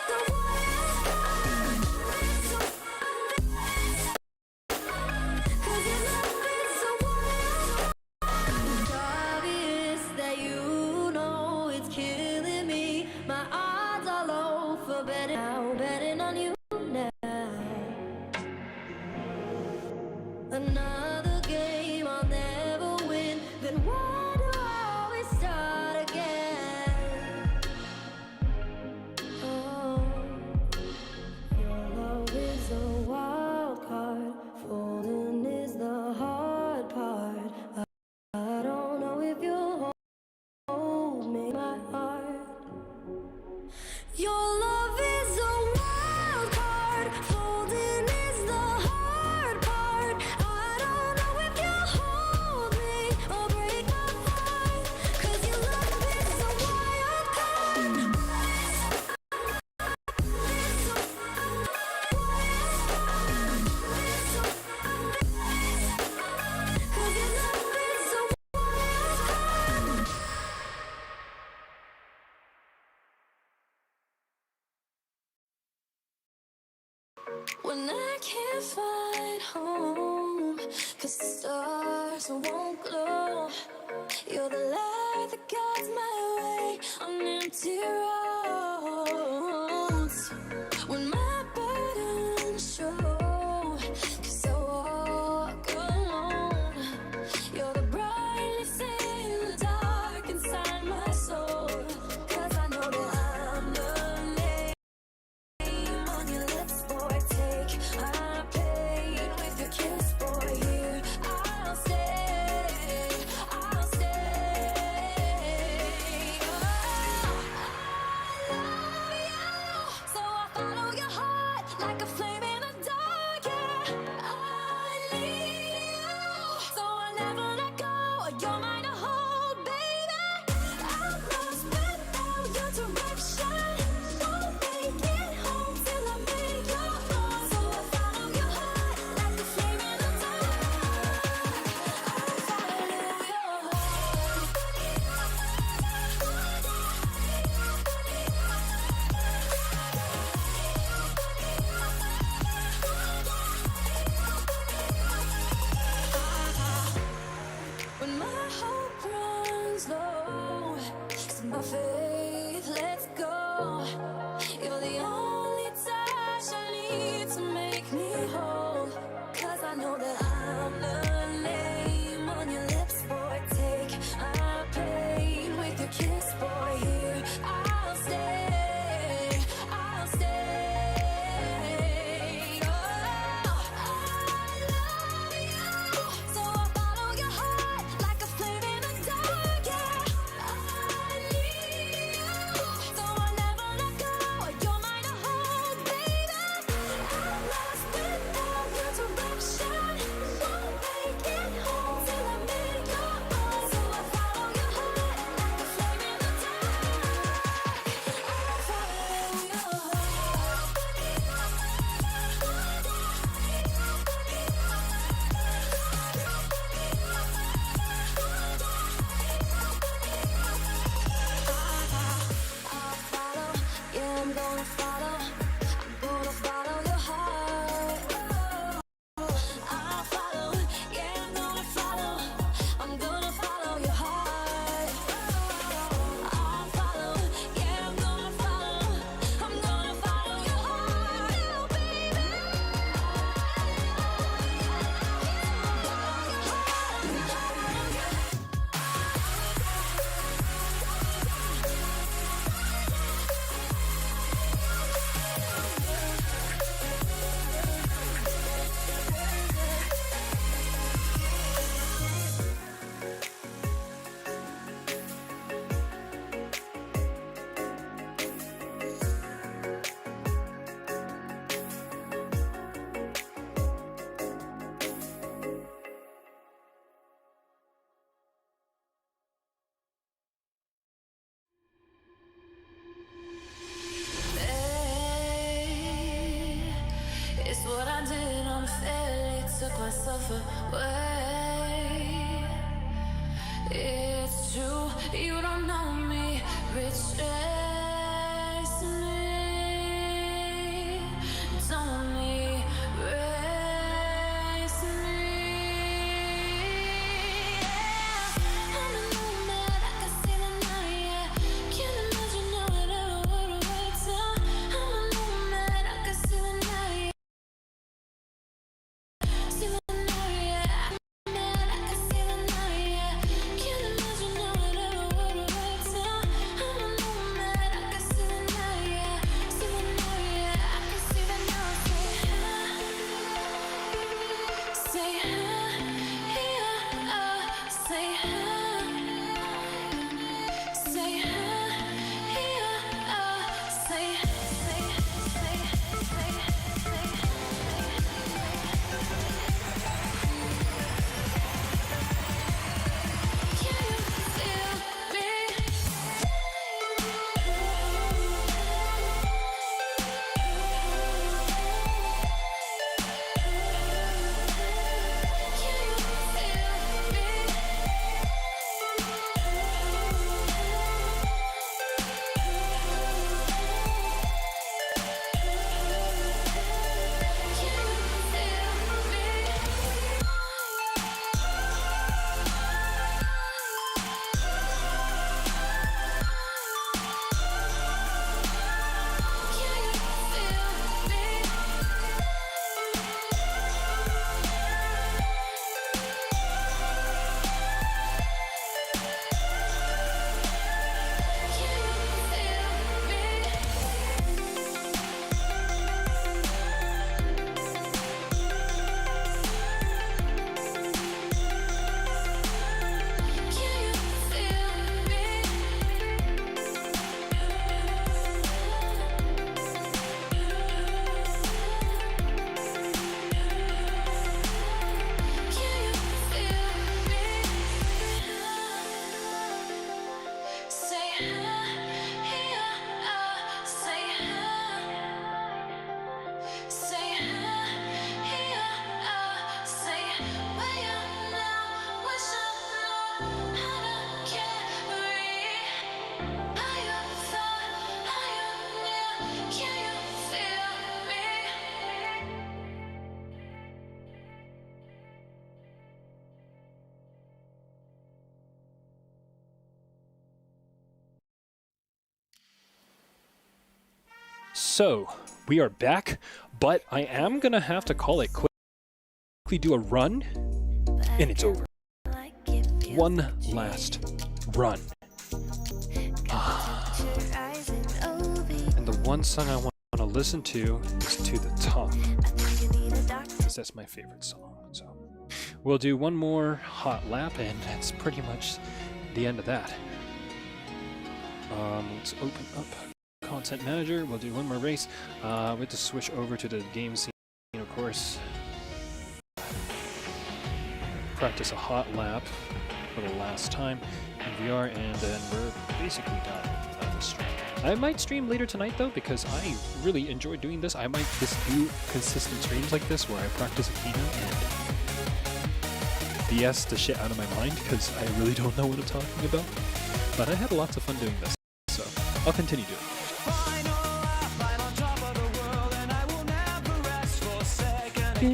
The wild card. 'Cause your love is a wild card. It's obvious that you know it's killing me. My odds are low for betting now, betting on you now. Another game I'll never win. Then why do I always start again? Oh, your love is a wild card. Folding is the hard part. I don't know if you'll hold me, my heart. Your love is a wild card. Folding is the hard part. I don't know if you'll hold me or break my heart. 'Cause your love is a wild card. 'Cause your love is a wild card. When I can't find home, 'cause the stars won't glow, you're the light that guides my way on empty roads. When my burdens show, 'cause I walk alone, you're the brightness in the dark inside my soul. 'Cause I know that I'm the name on your lips, boy. Take my pain with your kiss, boy. Here I'll stay, I'll stay. Oh, I love you, so I follow your heart like a flame in the dark. Yeah, I need you, so I never let go. You're mine to hold, baby. I'm lost without your direction. Won't make it home till I make your home. So I follow your heart like a flame in the dark. I follow your heart. When my hope runs low, 'cause my faith lets go, you're the only touch I need to make me whole. 'Cause I know that I'm the name on your lips, boy. Take my pain with your kiss, boy. Here I'll stay, I'll stay. Oh, I love you, so I follow your heart like a flame in the dark. Yeah, I need Retrace me, don't me, race me. Yeah, I'm a nomad, I can see the night. Yeah, can't imagine how it ever would have worked out. I'm a nomad, I can see the night. See the night, yeah. I'm mad, I can see the night. Yeah, can't imagine how it ever would have worked out. I'm a nomad, I can see the night. Yeah, see the night, yeah. I can see the night. Say hi, yeah, say hi, say hi, yeah, say Can you feel me? Can you feel So, we are back, but I am gonna have to call it quickly do a run, and it's over. One last run. And the one song I want to listen to is To the Top, because that's my favorite song. So, we'll do one more hot lap, and that's pretty much the end of that. Let's open up Content Manager. We'll do one more race. We have to switch over to the game scene, of course. Practice a hot lap for the last time in VR, and then we're basically done with the stream. I might stream later tonight though, because I really enjoy doing this. I might just do consistent streams like this where I practice a keynote and BS the shit out of my mind, because I really don't know what I'm talking about. But I had lots of fun doing this, so I'll continue doing it.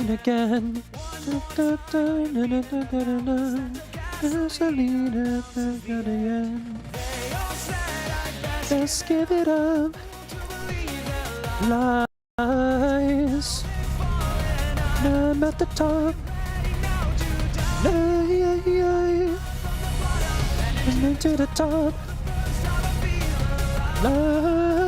Again. Let's give it up. Lies. I'm at the top. And to the top. Lies.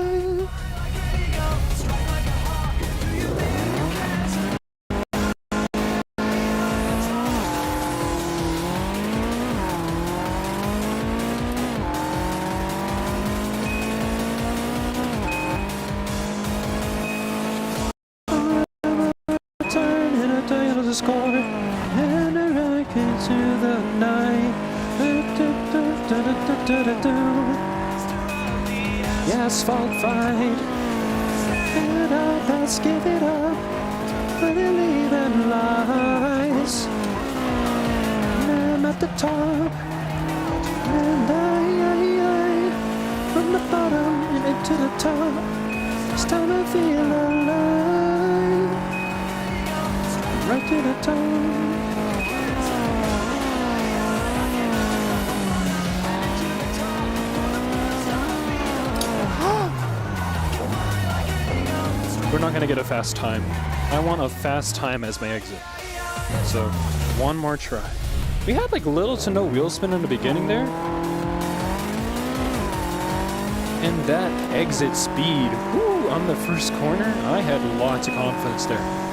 The score and a rocket to the night. The asphalt fight, and let's give it up for the leaving lies. And I'm at the top, and I from top. It's time to feel alive. Right to the top. We're not gonna get a fast time. I want a fast time as my exit. So, one more try. We had like little to no wheel spin in the beginning there. And that exit speed, whoo, on the first corner, I had lots of confidence there.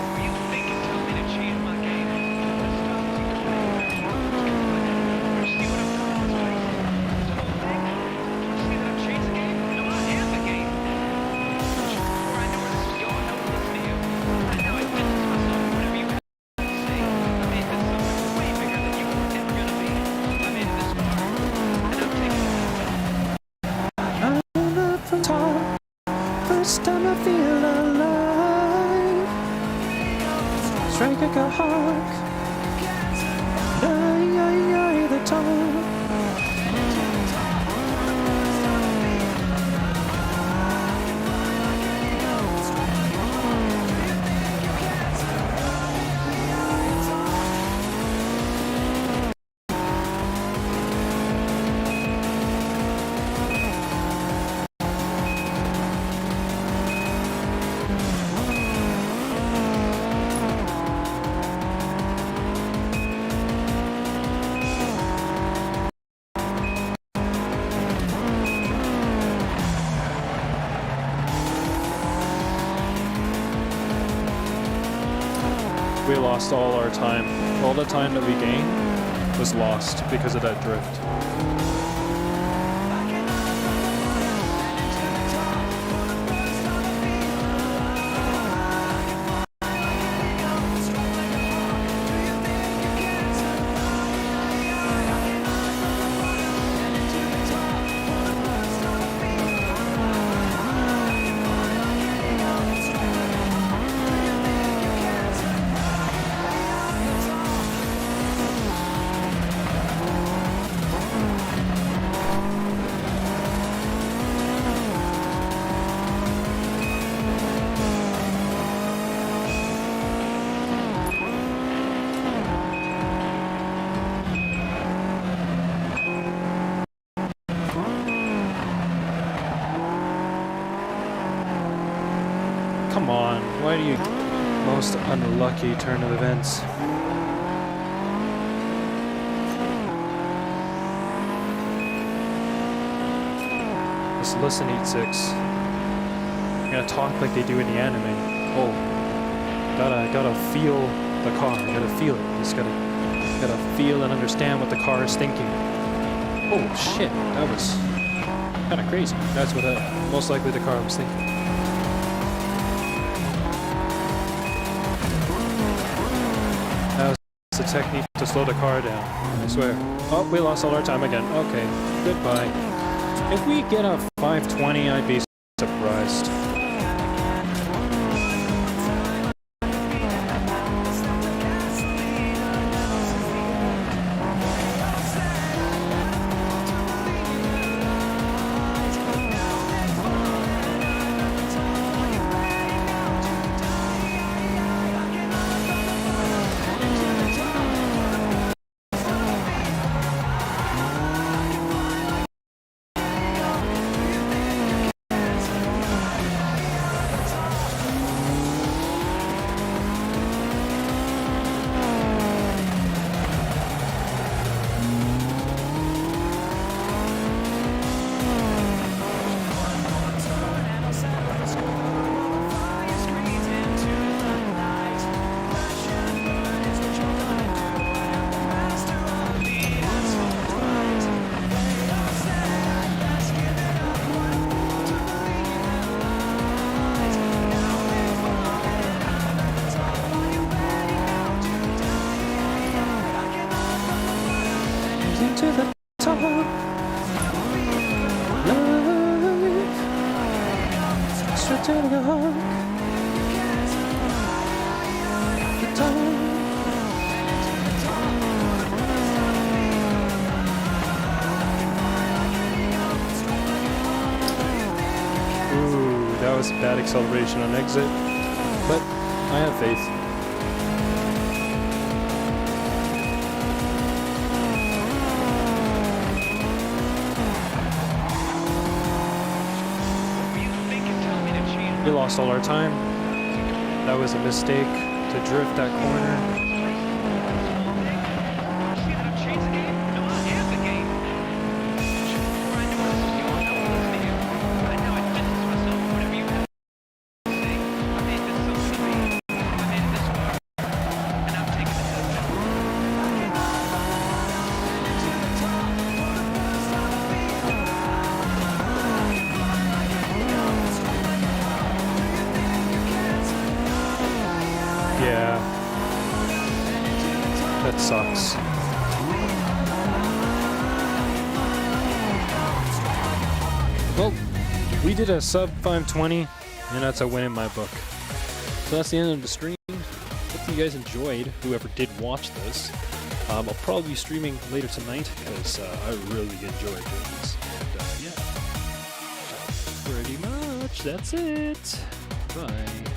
From top, first time I feel alive. Strike like a hawk. The top. We lost all our time. All the time that we gained was lost because of that drift. Come on, why do you... Most unlucky turn of events. Just listen, Eat Six. You're gonna talk like they do in the anime. Oh, gotta feel the car. Gotta feel it. You just gotta feel and understand what the car is thinking. Oh shit, that was kind of crazy. That's what most likely the car was thinking. It's a technique to slow the car down, I swear. Oh, we lost all our time again. Okay, goodbye. If we get a 520, I'd be surprised. To the top, life, straight to the heart, the top. Ooh. that was bad acceleration on exit, but I have faith. We lost all our time. That was a mistake to drift that corner. Yeah, that sucks. Well, we did a sub 520, and that's a win in my book. So that's the end of the stream. Hope you guys enjoyed, whoever did watch this. I'll probably be streaming later tonight, because I really enjoy doing this. And yeah, pretty much that's it. Bye.